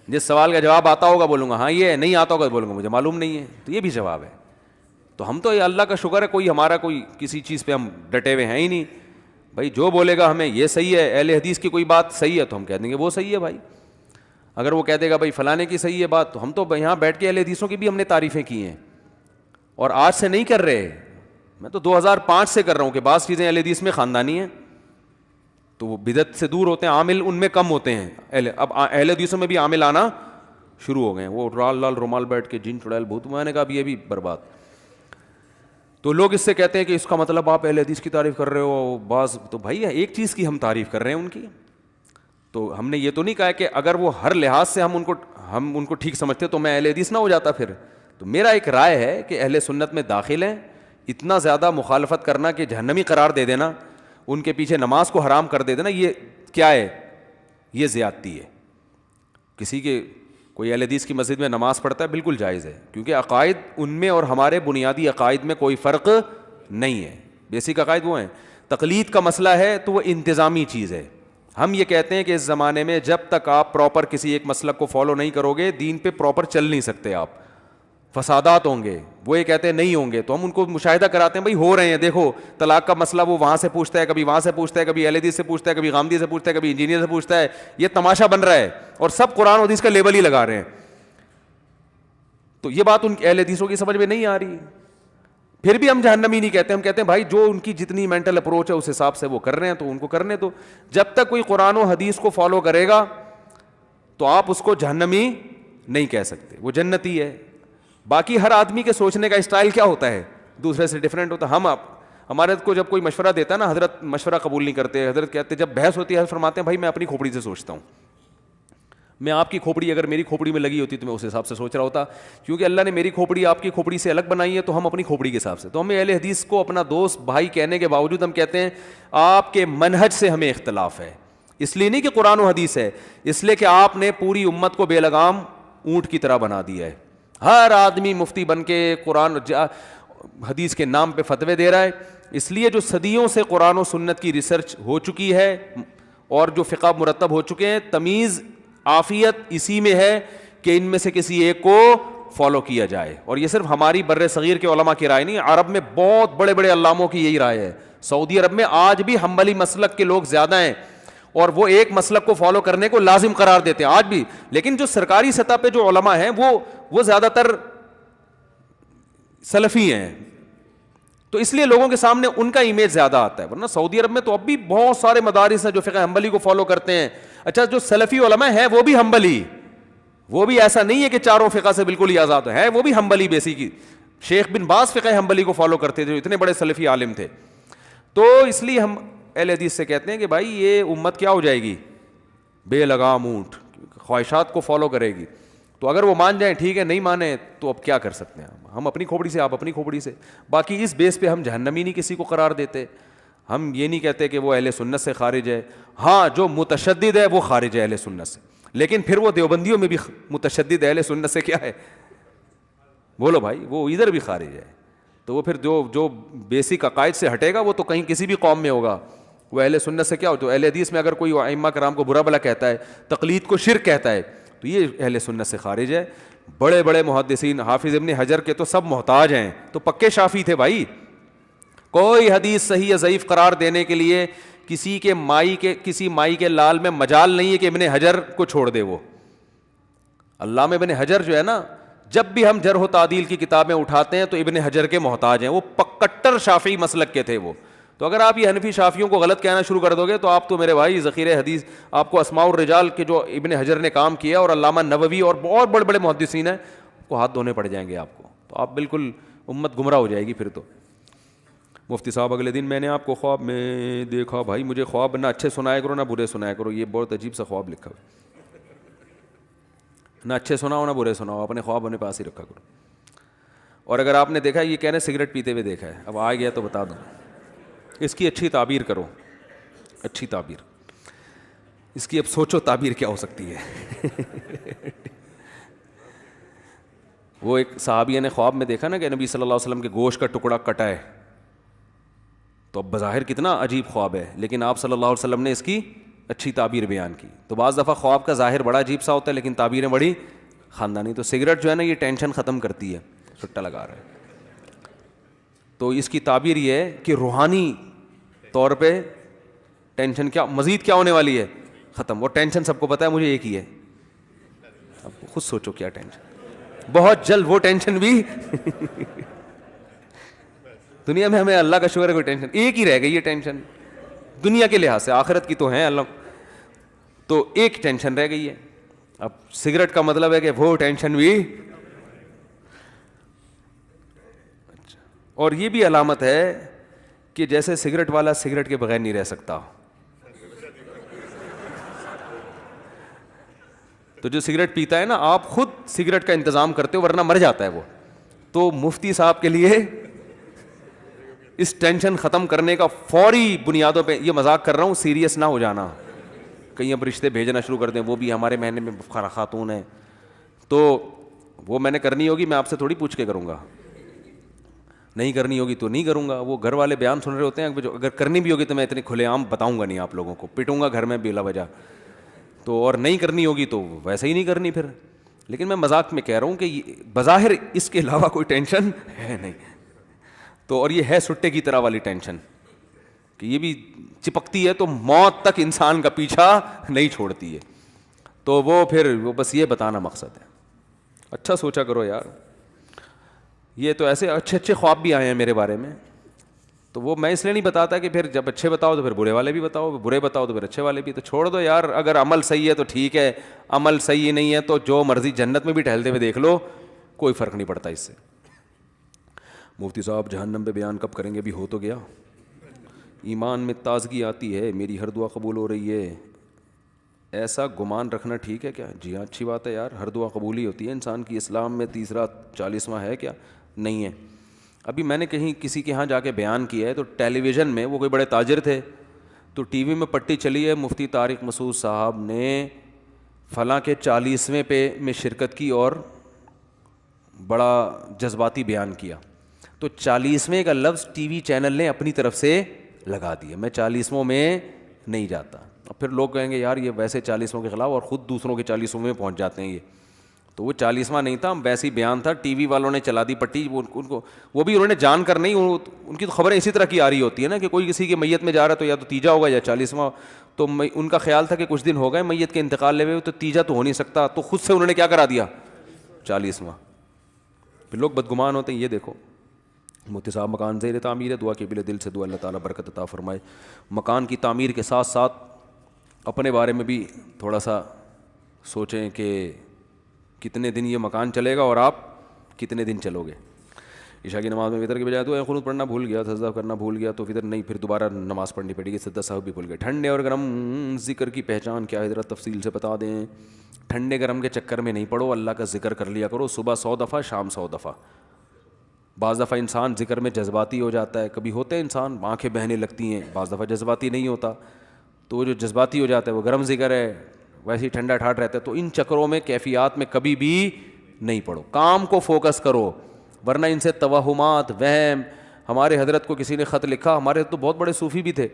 جس سوال کا جواب آتا ہوگا بولوں گا ہاں یہ ہے, نہیں آتا ہوگا بولوں گا مجھے معلوم نہیں ہے. تو یہ بھی جواب ہے. تو ہم تو یہ اللہ کا شکر ہے کوئی ہمارا کوئی کسی چیز پہ ہم ڈٹے ہوئے ہیں ہی نہیں. بھائی جو بولے گا ہمیں یہ صحیح ہے, اہل حدیث کی کوئی بات صحیح ہے تو ہم کہہ دیں گے وہ صحیح ہے بھائی. اگر وہ کہہ دے گا بھائی فلانے کی صحیح ہے بات, تو ہم تو یہاں بیٹھ کے اہل حدیثوں کی بھی ہم نے تعریفیں کی ہیں, اور آج سے نہیں کر رہے. میں تو 2005 سے کر رہا ہوں کہ بعض چیزیں اہل حدیث میں خاندانی ہیں تو وہ بدعت سے دور ہوتے ہیں, عامل ان میں کم ہوتے ہیں. اب اہل حدیثوں میں بھی عامل آنا شروع ہو گئے ہیں, وہ لال لال رومال بیٹھ کے جن چڑیل بھوت. میں نے کہا اب یہ بھی برباد. تو لوگ اس سے کہتے ہیں کہ اس کا مطلب آپ اہل حدیث کی تعریف کر رہے ہو. بعض تو بھائی ایک چیز کی ہم تعریف کر رہے ہیں ان کی, تو ہم نے یہ تو نہیں کہا کہ اگر وہ ہر لحاظ سے ہم ان کو ٹھیک سمجھتے تو میں اہل حدیث نہ ہو جاتا پھر. تو میرا ایک رائے ہے کہ اہل سنت میں داخل ہیں, اتنا زیادہ مخالفت کرنا کہ جہنمی قرار دے دینا, ان کے پیچھے نماز کو حرام کر دے دینا, یہ کیا ہے, یہ زیادتی ہے. کسی کے کوئی اہل حدیث کی مسجد میں نماز پڑھتا ہے بالکل جائز ہے, کیونکہ عقائد ان میں اور ہمارے بنیادی عقائد میں کوئی فرق نہیں ہے. بیسک عقائد وہ ہیں. تقلید کا مسئلہ ہے تو وہ انتظامی چیز ہے. ہم یہ کہتے ہیں کہ اس زمانے میں جب تک آپ پراپر کسی ایک مسلک کو فالو نہیں کرو گے, دین پہ پراپر چل نہیں سکتے آپ, فسادات ہوں گے. وہ یہ کہتے ہیں نہیں ہوں گے, تو ہم ان کو مشاہدہ کراتے ہیں, بھائی ہو رہے ہیں دیکھو. طلاق کا مسئلہ وہ وہاں سے پوچھتا ہے, کبھی وہاں سے پوچھتا ہے, کبھی اہل حدیث سے پوچھتا ہے, کبھی غامدی سے پوچھتا ہے, کبھی انجینئر سے پوچھتا ہے. یہ تماشا بن رہا ہے, اور سب قرآن و حدیث کا لیبل ہی لگا رہے ہیں. تو یہ بات ان اہل حدیثوں کی سمجھ میں نہیں آ رہی. پھر بھی ہم جہنمی نہیں کہتے, ہم کہتے ہیں بھائی جو ان کی جتنی مینٹل اپروچ ہے اس حساب سے وہ کر رہے ہیں تو ان کو کرنے دو. جب تک کوئی قرآن و حدیث کو فالو کرے گا تو آپ اس کو جہنمی نہیں کہہ سکتے, وہ جنتی ہے. باقی ہر آدمی کے سوچنے کا اسٹائل کیا ہوتا ہے, دوسرے سے ڈفرینٹ ہوتا ہے. ہمارے کو جب کوئی مشورہ دیتا ہے نا, حضرت مشورہ قبول نہیں کرتے. حضرت کہتے جب بحث ہوتی ہے, حضرت فرماتے ہیں بھائی میں اپنی کھوپڑی سے سوچتا ہوں, میں آپ کی کھوپڑی اگر میری کھوپڑی میں لگی ہوتی تو میں اس حساب سے سوچ رہا ہوتا, کیونکہ اللہ نے میری کھوپڑی آپ کی کھوپڑی سے الگ بنائی ہے, تو ہم اپنی کھوپڑی کے حساب سے. تو ہمیں اہل حدیث کو اپنا دوست بھائی کہنے کے باوجود ہم کہتے ہیں آپ کے منہج سے ہمیں اختلاف ہے. اس لیے نہیں کہ قرآن و حدیث ہے, اس لیے کہ آپ نے پوری امت کو بے لگام اونٹ کی طرح بنا دیا ہے. ہر آدمی مفتی بن کے قرآن حدیث کے نام پہ فتوے دے رہا ہے. اس لیے جو صدیوں سے قرآن و سنت کی ریسرچ ہو چکی ہے اور جو فقہ مرتب ہو چکے ہیں, تمیز عافیت اسی میں ہے کہ ان میں سے کسی ایک کو فالو کیا جائے. اور یہ صرف ہماری بر صغیر کے علماء کی رائے نہیں, عرب میں بہت بڑے بڑے علاموں کی یہی رائے ہے. سعودی عرب میں آج بھی حنبلی مسلک کے لوگ زیادہ ہیں اور وہ ایک مسلک کو فالو کرنے کو لازم قرار دیتے ہیں آج بھی. لیکن جو سرکاری سطح پہ جو علماء ہیں وہ زیادہ تر سلفی ہیں, تو اس لیے لوگوں کے سامنے ان کا امیج زیادہ آتا ہے. ورنہ سعودی عرب میں تو اب بھی بہت سارے مدارس ہیں جو فقہ حنبلی کو فالو کرتے ہیں. اچھا, جو سلفی علماء ہیں وہ بھی حنبلی, وہ بھی ایسا نہیں ہے کہ چاروں فقہ سے بالکل ہی آزاد ہیں, وہ بھی حنبلی بیسیکلی. شیخ بن باز فقہ حنبلی کو فالو کرتے تھے, اتنے بڑے سلفی عالم تھے. تو اس لیے ہم اہل حدیث سے کہتے ہیں کہ بھائی یہ امت کیا ہو جائے گی, بے لگام اونٹ, خواہشات کو فالو کرے گی. تو اگر وہ مان جائیں ٹھیک ہے, نہیں مانے تو اب کیا کر سکتے ہیں ہم اپنی کھوپڑی سے, آپ اپنی کھوپڑی سے. باقی اس بیس پہ ہم جہنمی نہیں کسی کو قرار دیتے. ہم یہ نہیں کہتے کہ وہ اہل سنت سے خارج ہے. ہاں, جو متشدد ہے وہ خارج ہے اہل سنت سے, لیکن پھر وہ دیوبندیوں میں بھی متشدد اہل سنت سے کیا ہے, بولو بھائی, وہ ادھر بھی خارج ہے. تو وہ پھر جو بیسک عقائد سے ہٹے گا وہ تو کہیں کسی بھی قوم میں ہوگا. وہ اہل سنت سے کیا ہو, تو اہل حدیث میں اگر کوئی ائمہ کرام کو برا بھلا کہتا ہے, تقلید کو شرک کہتا ہے, تو یہ اہل سنت سے خارج ہے. بڑے بڑے محدثین, حافظ ابن حجر کے تو سب محتاج ہیں, تو پکے شافی تھے بھائی. کوئی حدیث صحیح یا ضعیف قرار دینے کے لیے کسی مائی کے لال میں مجال نہیں ہے کہ ابن حجر کو چھوڑ دے. وہ علامہ ابن حجر جو ہے نا, جب بھی ہم جرح و تعدیل کی کتابیں اٹھاتے ہیں تو ابن حجر کے محتاج ہیں. وہ کٹر شافعی مسلک کے تھے وہ. تو اگر آپ یہ حنفی شافیوں کو غلط کہنا شروع کر دو گے تو آپ تو میرے بھائی ذخیرہ حدیث, آپ کو اسماء الرجال کے جو ابن حجر نے کام کیا اور علامہ نووی اور بہت بڑے بڑے محدثین ہیں کو ہاتھ دھونے پڑ جائیں گے آپ کو. تو آپ بالکل امت گمراہ ہو جائے گی پھر تو. مفتی صاحب اگلے دن میں نے آپ کو خواب میں دیکھا. بھائی مجھے خواب نہ اچھے سنایا کرو نہ برے سنایا کرو, یہ بہت عجیب سا خواب لکھا ہوا. نہ اچھے سناؤ نہ برے سناؤ, اپنے خواب اپنے پاس ہی رکھا کرو. اور اگر آپ نے دیکھا, یہ کہنے سگریٹ پیتے ہوئے دیکھا ہے, اب آ گیا تو بتا دوں, اس کی اچھی تعبیر کرو, اچھی تعبیر اس کی. اب سوچو تعبیر کیا ہو سکتی ہے. وہ ایک صحابیہ نے خواب میں دیکھا نا کہ نبی صلی اللہ علیہ وسلم کے گوشت کا ٹکڑا کٹا ہے, تو اب بظاہر کتنا عجیب خواب ہے, لیکن آپ صلی اللہ علیہ وسلم نے اس کی اچھی تعبیر بیان کی. تو بعض دفعہ خواب کا ظاہر بڑا عجیب سا ہوتا ہے لیکن تعبیریں بڑی خاندانی. تو سگریٹ جو ہے نا یہ ٹینشن ختم کرتی ہے, سٹا لگا رہا ہے. تو اس کی تعبیر یہ ہے کہ روحانی طور پہ ٹینشن کیا مزید کیا ہونے والی ہے, ختم. وہ ٹینشن سب کو پتہ ہے, مجھے ایک ہی ہے. اب خود سوچو کیا ٹینشن, بہت جلد وہ ٹینشن بھی دنیا میں ہمیں اللہ کا شکر ہے کوئی ٹینشن ایک ہی رہ گئی ہے. ٹینشن دنیا کے لحاظ سے, آخرت کی تو ہے اللہ, تو ایک ٹینشن رہ گئی ہے. اب سگریٹ کا مطلب ہے کہ وہ ٹینشن بھی. اور یہ بھی علامت ہے کہ جیسے سگریٹ والا سگریٹ کے بغیر نہیں رہ سکتا. تو جو سگریٹ پیتا ہے نا, آپ خود سگریٹ کا انتظام کرتے ہو ورنہ مر جاتا ہے وہ. تو مفتی صاحب کے لیے اس ٹینشن ختم کرنے کا فوری بنیادوں پہ, یہ مذاق کر رہا ہوں, سیریس نہ ہو جانا. کہیں اب رشتے بھیجنا شروع کر دیں, وہ بھی ہمارے مہینے میں خاتون ہیں, تو وہ میں نے کرنی ہوگی, میں آپ سے تھوڑی پوچھ کے کروں گا. نہیں کرنی ہوگی تو نہیں کروں گا. وہ گھر والے بیان سن رہے ہوتے ہیں, اگر کرنی بھی ہوگی تو میں اتنی کھلے عام بتاؤں گا نہیں, آپ لوگوں کو پیٹوں گا گھر میں بلا وجہ. تو اور نہیں کرنی ہوگی تو ویسے ہی نہیں کرنی پھر. لیکن میں مذاق میں کہہ رہا ہوں کہ بظاہر اس کے علاوہ کوئی ٹینشن ہے نہیں. تو اور یہ ہے سٹے کی طرح والی ٹینشن کہ یہ بھی چپکتی ہے تو موت تک انسان کا پیچھا نہیں چھوڑتی ہے. تو وہ پھر وہ بس یہ بتانا مقصد ہے. اچھا سوچا کرو یار. یہ تو ایسے اچھے اچھے خواب بھی آئے ہیں میرے بارے میں, تو وہ میں اس لیے نہیں بتاتا کہ پھر جب اچھے بتاؤ تو پھر برے والے بھی بتاؤ, برے بتاؤ تو پھر اچھے والے بھی. تو چھوڑ دو یار, اگر عمل صحیح ہے تو ٹھیک ہے, عمل صحیح نہیں ہے تو جو مرضی جنت میں بھی ٹہلتے ہوئے دیکھ لو, کوئی فرق نہیں پڑتا اس سے. مفتی صاحب جہنم پہ بیان کب کریں گے, بھی ہو تو گیا. ایمان میں تازگی آتی ہے, میری ہر دعا قبول ہو رہی ہے. ایسا گمان رکھنا ٹھیک ہے کیا؟ جی ہاں اچھی بات ہے یار, ہر دعا قبول ہی ہوتی ہے انسان کی. اسلام میں تیسرا 40واں ہے کیا؟ نہیں ہے. ابھی میں نے کہیں کسی کے ہاں جا کے بیان کیا ہے, تو ٹیلی ویژن میں, وہ کوئی بڑے تاجر تھے, تو ٹی وی میں پٹی چلی ہے, مفتی طارق مسعود صاحب نے فلاں کے 40ویں پہ میں شرکت کی اور بڑا جذباتی بیان کیا. تو 40ویں کا لفظ ٹی وی چینل نے اپنی طرف سے لگا دیا. میں 40ووں میں نہیں جاتا. اور پھر لوگ کہیں گے یار یہ ویسے 40ووں کے خلاف, اور خود دوسروں کے 40ووں میں پہنچ جاتے ہیں. یہ تو وہ 40واں نہیں تھا, ویسے ہی بیان تھا, ٹی وی والوں نے چلا دی پٹی. ان کو وہ بھی انہوں نے جان کر نہیں, ان کی تو خبریں اسی طرح کی آ رہی ہوتی ہے نا, کہ کوئی کسی کی میت میں جا رہا ہے تو یا تو تیجا ہوگا یا 40واں. تو ان کا خیال تھا کہ کچھ دن ہو گئے میت کے انتقال لے ہوئے, تو تیجا تو ہو نہیں سکتا, تو خود سے انہوں نے کیا کرا دیا 40واں. پھر لوگ بدگمان ہوتے ہیں. یہ دیکھو مفتی صاحب مکان زیر تعمیر ہے, دعا کے بلے دل سے دعا, اللہ تعالیٰ برکت عطا فرمائے. مکان کی تعمیر کے ساتھ ساتھ اپنے بارے میں بھی تھوڑا سا سوچیں کہ کتنے دن یہ مکان چلے گا اور آپ کتنے دن چلو گے. عشاء کی نماز میں وطر کے بجائے تو قنوت پڑھنا بھول گیا, سجدہ کرنا بھول گیا, تو فطر نہیں, پھر دوبارہ نماز پڑھنی پڑے گی. سجدہ صاحب بھی بھول گئے. ٹھنڈے اور گرم ذکر کی پہچان کیا ہے حضرت تفصیل سے بتا دیں. ٹھنڈے گرم کے چکر میں نہیں پڑو, اللہ کا ذکر کر لیا کرو, صبح 100 دفعہ, شام 100 دفعہ. بعض دفعہ انسان ذکر میں جذباتی ہو جاتا ہے, کبھی ہوتے ہیں انسان آنکھیں بہنے لگتی ہیں, بعض دفعہ جذباتی نہیں ہوتا, تو وہ جو جذباتی ہو جاتا ہے وہ گرم ذکر ہے, ویسے ہی ٹھنڈا ٹھاٹ رہتا ہے. تو ان چکروں میں کیفیات میں کبھی بھی نہیں پڑو, کام کو فوکس کرو, ورنہ ان سے توہمات, وہم. ہمارے حضرت کو کسی نے خط لکھا, ہمارے تو بہت بڑے صوفی بھی تھے,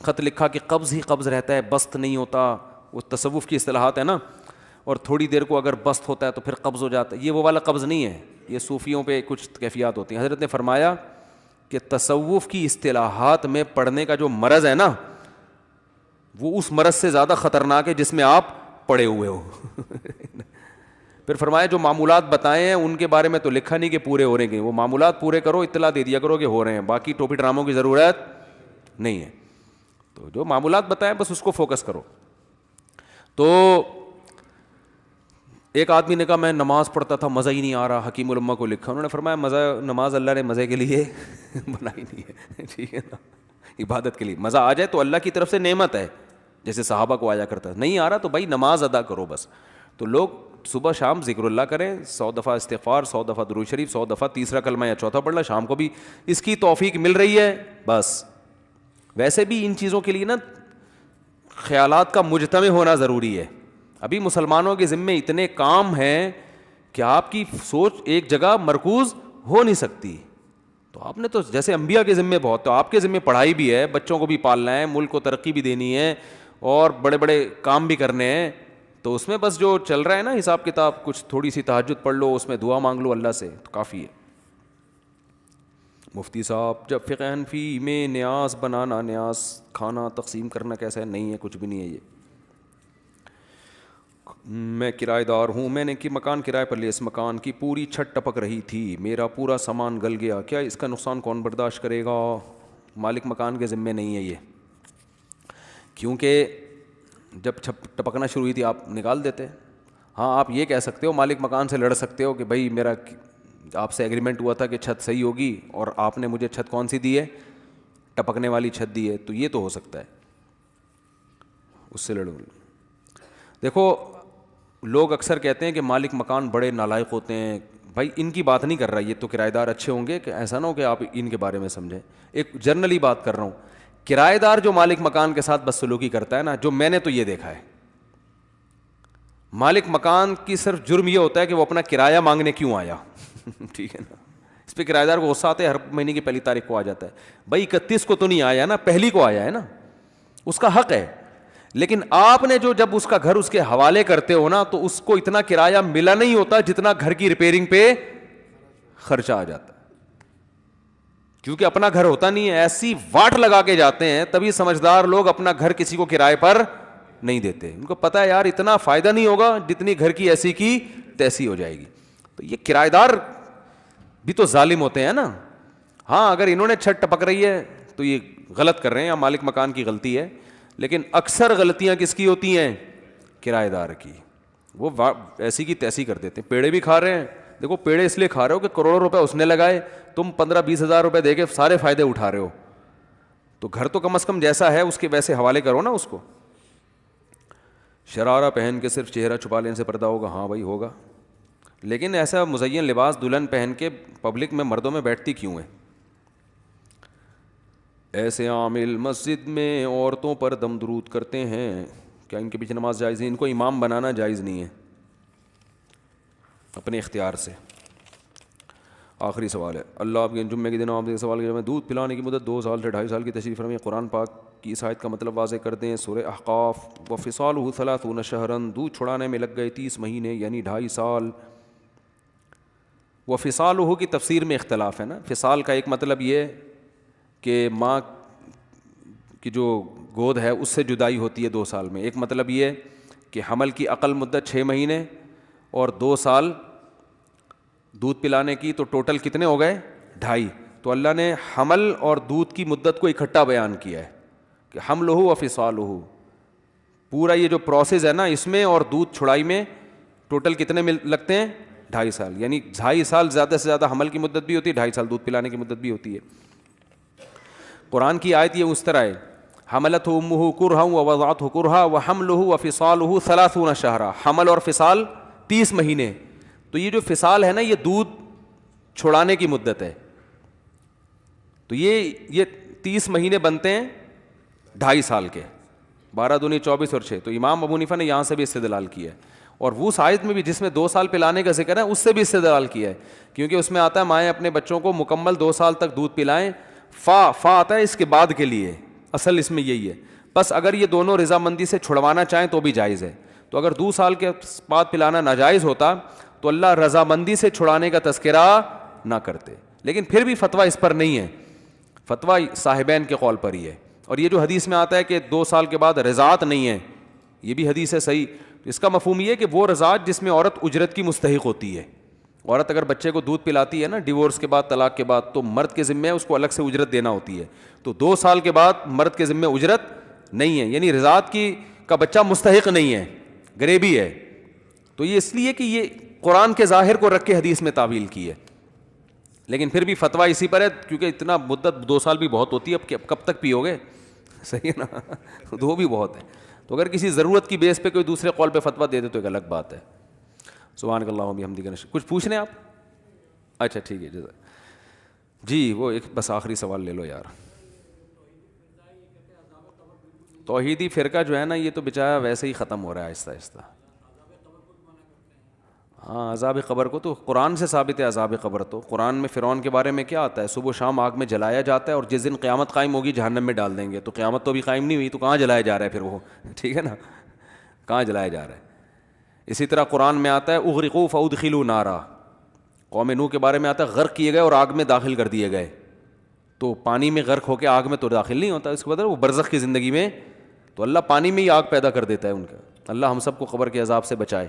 خط لکھا کہ قبض ہی قبض رہتا ہے, بست نہیں ہوتا. وہ تصوف کی اصطلاحات ہے نا, اور تھوڑی دیر کو اگر بست ہوتا ہے تو پھر قبض ہو جاتا ہے. یہ وہ والا قبض نہیں ہے, یہ صوفیوں پہ کچھ کیفیات ہوتی ہیں. حضرت نے فرمایا کہ تصوف کی اصطلاحات میں پڑھنے کا جو مرض ہے نا, وہ اس مرض سے زیادہ خطرناک ہے جس میں آپ پڑے ہوئے ہو. پھر فرمایا جو معمولات بتائے ہیں ان کے بارے میں تو لکھا نہیں کہ پورے ہو رہے ہیں, وہ معمولات پورے کرو, اطلاع دے دیا کرو کہ ہو رہے ہیں, باقی ٹوپی ڈراموں کی ضرورت نہیں ہے. تو جو معمولات بتائیں بس اس کو فوکس کرو. تو ایک آدمی نے کہا میں نماز پڑھتا تھا مزہ ہی نہیں آ رہا, حکیم الامہ کو لکھا. انہوں نے فرمایا مزہ, نماز اللہ نے مزے کے لیے بنائی نہیں ہے, ٹھیک ہے نا, عبادت کے لیے. مزہ آ جائے تو اللہ کی طرف سے نعمت ہے, جیسے صحابہ کو آیا کرتا. نہیں آ رہا تو بھائی نماز ادا کرو بس. تو لوگ صبح شام ذکر اللہ کریں, 100 دفعہ استغفار, 100 دفعہ درود شریف, 100 دفعہ تیسرا کلمہ یا چوتھا پڑھنا, شام کو بھی اس کی توفیق مل رہی ہے بس. ویسے بھی ان چیزوں کے لیے نا خیالات کا مجتمع ہونا ضروری ہے. ابھی مسلمانوں کے ذمے اتنے کام ہیں کہ آپ کی سوچ ایک جگہ مرکوز ہو نہیں سکتی. تو آپ نے تو جیسے انبیاء کے ذمے بہت, تو آپ کے ذمے پڑھائی بھی ہے, بچوں کو بھی پالنا ہے, ملک کو ترقی بھی دینی ہے, اور بڑے بڑے کام بھی کرنے ہیں. تو اس میں بس جو چل رہا ہے نا حساب کتاب, کچھ تھوڑی سی تہجد پڑھ لو, اس میں دعا مانگ لو اللہ سے, تو کافی ہے. مفتی صاحب جب فقہ حنفی میں نیاز بنانا, نیاز کھانا تقسیم کرنا کیسا ہے؟ نہیں ہے, کچھ بھی نہیں ہے. یہ میں کرایہ دار ہوں, میں نے مکان کرائے پر لیا, اس مکان کی پوری چھت ٹپک رہی تھی, میرا پورا سامان گل گیا, کیا اس کا نقصان کون برداشت کرے گا؟ مالک مکان کے ذمے نہیں ہے یہ, کیونکہ جب چھت ٹپکنا شروع ہوئی تھی آپ نکال دیتے. ہاں آپ یہ کہہ سکتے ہو, مالک مکان سے لڑ سکتے ہو کہ بھائی میرا آپ سے ایگریمنٹ ہوا تھا کہ چھت صحیح ہوگی, اور آپ نے مجھے چھت کون سی دی ہے؟ ٹپکنے والی چھت دی ہے, تو یہ تو ہو سکتا ہے, اس سے لڑو. دیکھو لوگ اکثر کہتے ہیں کہ مالک مکان بڑے نالائق ہوتے ہیں. بھائی ان کی بات نہیں کر رہا, یہ تو کرایہ دار اچھے ہوں گے, کہ ایسا نہ ہو کہ آپ ان کے بارے میں سمجھیں. ایک جنرلی بات کر رہا ہوں. کرایہ دار جو مالک مکان کے ساتھ بدسلوکی کرتا ہے نا, جو میں نے تو یہ دیکھا ہے, مالک مکان کی صرف جرم یہ ہوتا ہے کہ وہ اپنا کرایہ مانگنے کیوں آیا. ٹھیک ہے نا, اس پہ کرایہ دار کو غصہ آتا ہے, ہر مہینے کی پہلی تاریخ کو آ جاتا ہے. بھائی 31 کو تو نہیں آیا نا, پہلی کو آیا ہے نا, اس کا حق ہے. لیکن آپ نے جو جب اس کا گھر اس کے حوالے کرتے ہو نا, تو اس کو اتنا کرایہ ملا نہیں ہوتا جتنا گھر کی ریپیئرنگ پہ خرچہ آ جاتا ہے, کیونکہ اپنا گھر ہوتا نہیں ہے. ایسی واٹ لگا کے جاتے ہیں, تبھی سمجھدار لوگ اپنا گھر کسی کو کرائے پر نہیں دیتے. ان کو پتہ ہے یار اتنا فائدہ نہیں ہوگا جتنی گھر کی ایسی کی تیسی ہو جائے گی. تو یہ کرایہ دار بھی تو ظالم ہوتے ہیں نا. ہاں اگر انہوں نے چھت ٹپک رہی ہے تو یہ غلط کر رہے ہیں, یا مالک مکان کی غلطی ہے, لیکن اکثر غلطیاں کس کی ہوتی ہیں؟ کرایہ دار کی. وہ ایسی کی تیسی کر دیتے ہیں. پیڑے بھی کھا رہے ہیں, دیکھو پیڑے اس لیے کھا رہے ہو کہ کروڑوں روپے اس نے لگائے, تم 15-20 ہزار روپے دے کے سارے فائدے اٹھا رہے ہو. تو گھر تو کم از کم جیسا ہے اس کے ویسے حوالے کرو نا اس کو. شرارہ پہن کے صرف چہرہ چھپا لینے سے پردہ ہوگا؟ ہاں بھائی ہوگا، لیکن ایسا مزین لباس دلہن پہن کے پبلک میں مردوں میں بیٹھتی کیوں ہے؟ ایسے عامل مسجد میں عورتوں پر دم درود کرتے ہیں، کیا ان کے پیچھے نماز جائز ہے؟ ان کو امام بنانا جائز نہیں ہے اپنے اختیار سے۔ آخری سوال ہے، اللہ آپ کے جمعے کے دن آپ کے سوال کے جواب، دودھ پلانے کی مدت 2 سال سے 2.5 سال کی تشریح فرمائیں، قرآن پاک کی اس آیت کا مطلب واضح کر دیں۔ سورہ احقاف، وفصالہ 30 شہرا، دودھ چھڑانے میں لگ گئے 30 مہینے یعنی 2.5 سال۔ وفصالہ کی تفسیر میں اختلاف ہے نا، فصال کا ایک مطلب یہ کہ ماں کی جو گود ہے اس سے جدائی ہوتی ہے 2 سال میں، ایک مطلب یہ کہ حمل کی اقل مدت 6 مہینے اور 2 سال دودھ پلانے کی، تو ٹوٹل کتنے ہو گئے؟ 2.5۔ تو اللہ نے حمل اور دودھ کی مدت کو اکٹھا بیان کیا ہے کہ حملہ و فصالہ، پورا یہ جو پروسیس ہے نا اس میں اور دودھ چھڑائی میں ٹوٹل کتنے لگتے ہیں؟ 2.5 سال، یعنی 2.5 سال زیادہ سے زیادہ حمل کی مدت بھی ہوتی ہے، 2.5 سال دودھ پلانے کی مدت بھی ہوتی ہے۔ قرآن کی آیت یہ اس طرح ہے، حملتہ امہ کرہا ووضعتہ کرہا وحملہ وفصالہ 30 شہرا، حمل اور فصال 30 مہینے۔ تو یہ جو فصال ہے نا یہ دودھ چھڑانے کی مدت ہے، تو یہ 30 مہینے بنتے ہیں 2.5 سال کے، 12 دونی 24 اور 6۔ تو امام ابو حنیفہ نے یہاں سے بھی استدلال کیا ہے، اور وہ آیت میں بھی جس میں 2 سال پلانے کا ذکر ہے اس سے بھی استدلال کیا ہے، کیونکہ اس میں آتا ہے مائیں اپنے بچوں کو مکمل 2 سال تک دودھ پلائیں، فا آتا ہے اس کے بعد کے لیے، اصل اس میں یہی ہے۔ بس اگر یہ دونوں رضامندی سے چھڑوانا چاہیں تو بھی جائز ہے، تو اگر 2 سال کے بعد پلانا ناجائز ہوتا تو اللہ رضامندی سے چھڑانے کا تذکرہ نہ کرتے، لیکن پھر بھی فتویٰ اس پر نہیں ہے، فتویٰ صاحبین کے قول پر ہی ہے۔ اور یہ جو حدیث میں آتا ہے کہ 2 سال کے بعد رضاعت نہیں ہے، یہ بھی حدیث ہے صحیح، اس کا مفہوم یہ ہے کہ وہ رضاعت جس میں عورت اجرت کی مستحق ہوتی ہے۔ عورت اگر بچے کو دودھ پلاتی ہے نا ڈیورس کے بعد، طلاق کے بعد، تو مرد کے ذمے اس کو الگ سے اجرت دینا ہوتی ہے، تو 2 سال کے بعد مرد کے ذمے اجرت نہیں ہے، یعنی رضاعت کا بچہ مستحق نہیں ہے، غریبی ہے۔ تو یہ اس لیے کہ یہ قرآن کے ظاہر کو رکھ کے حدیث میں تعویل کی ہے، لیکن پھر بھی فتویٰ اسی پر ہے، کیونکہ اتنا مدت 2 سال بھی بہت ہوتی ہے، اب کب تک پیو گے؟ صحیح ہے نا، 2 بھی بہت ہے۔ تو اگر کسی ضرورت کی بیس پہ کوئی دوسرے قول پہ فتویٰ دے دے تو ایک الگ بات ہے۔ سبحانک اللہم وبحمدک، کچھ پوچھنے آپ؟ اچھا ٹھیک ہے، جی وہ ایک بس آخری سوال لے لو یار۔ توحیدی فرقہ جو ہے نا یہ تو بیچارہ ویسے ہی ختم ہو رہا ہے آہستہ آہستہ۔ ہاں عذاب قبر کو تو قرآن سے ثابت ہے، عذاب قبر تو قرآن میں فرعون کے بارے میں کیا آتا ہے؟ صبح و شام آگ میں جلایا جاتا ہے، اور جس دن قیامت قائم ہوگی جہنم میں ڈال دیں گے، تو قیامت تو ابھی قائم نہیں ہوئی، تو کہاں جلایا جا رہا ہے پھر وہ؟ ٹھیک ہے نا، کہاں جلایا جا رہا ہے؟ اسی طرح قرآن میں آتا ہے اغرقوا فادخلوا نارا، قوم نوح کے بارے میں آتا ہے غرق کیے گئے اور آگ میں داخل کر دیے گئے، تو پانی میں غرق ہو کے آگ میں تو داخل نہیں ہوتا، اس کو پتہ ہے وہ برزخ کی زندگی میں تو اللہ پانی میں ہی آگ پیدا کر دیتا ہے ان کا۔ اللہ ہم سب کو قبر کے عذاب سے بچائے۔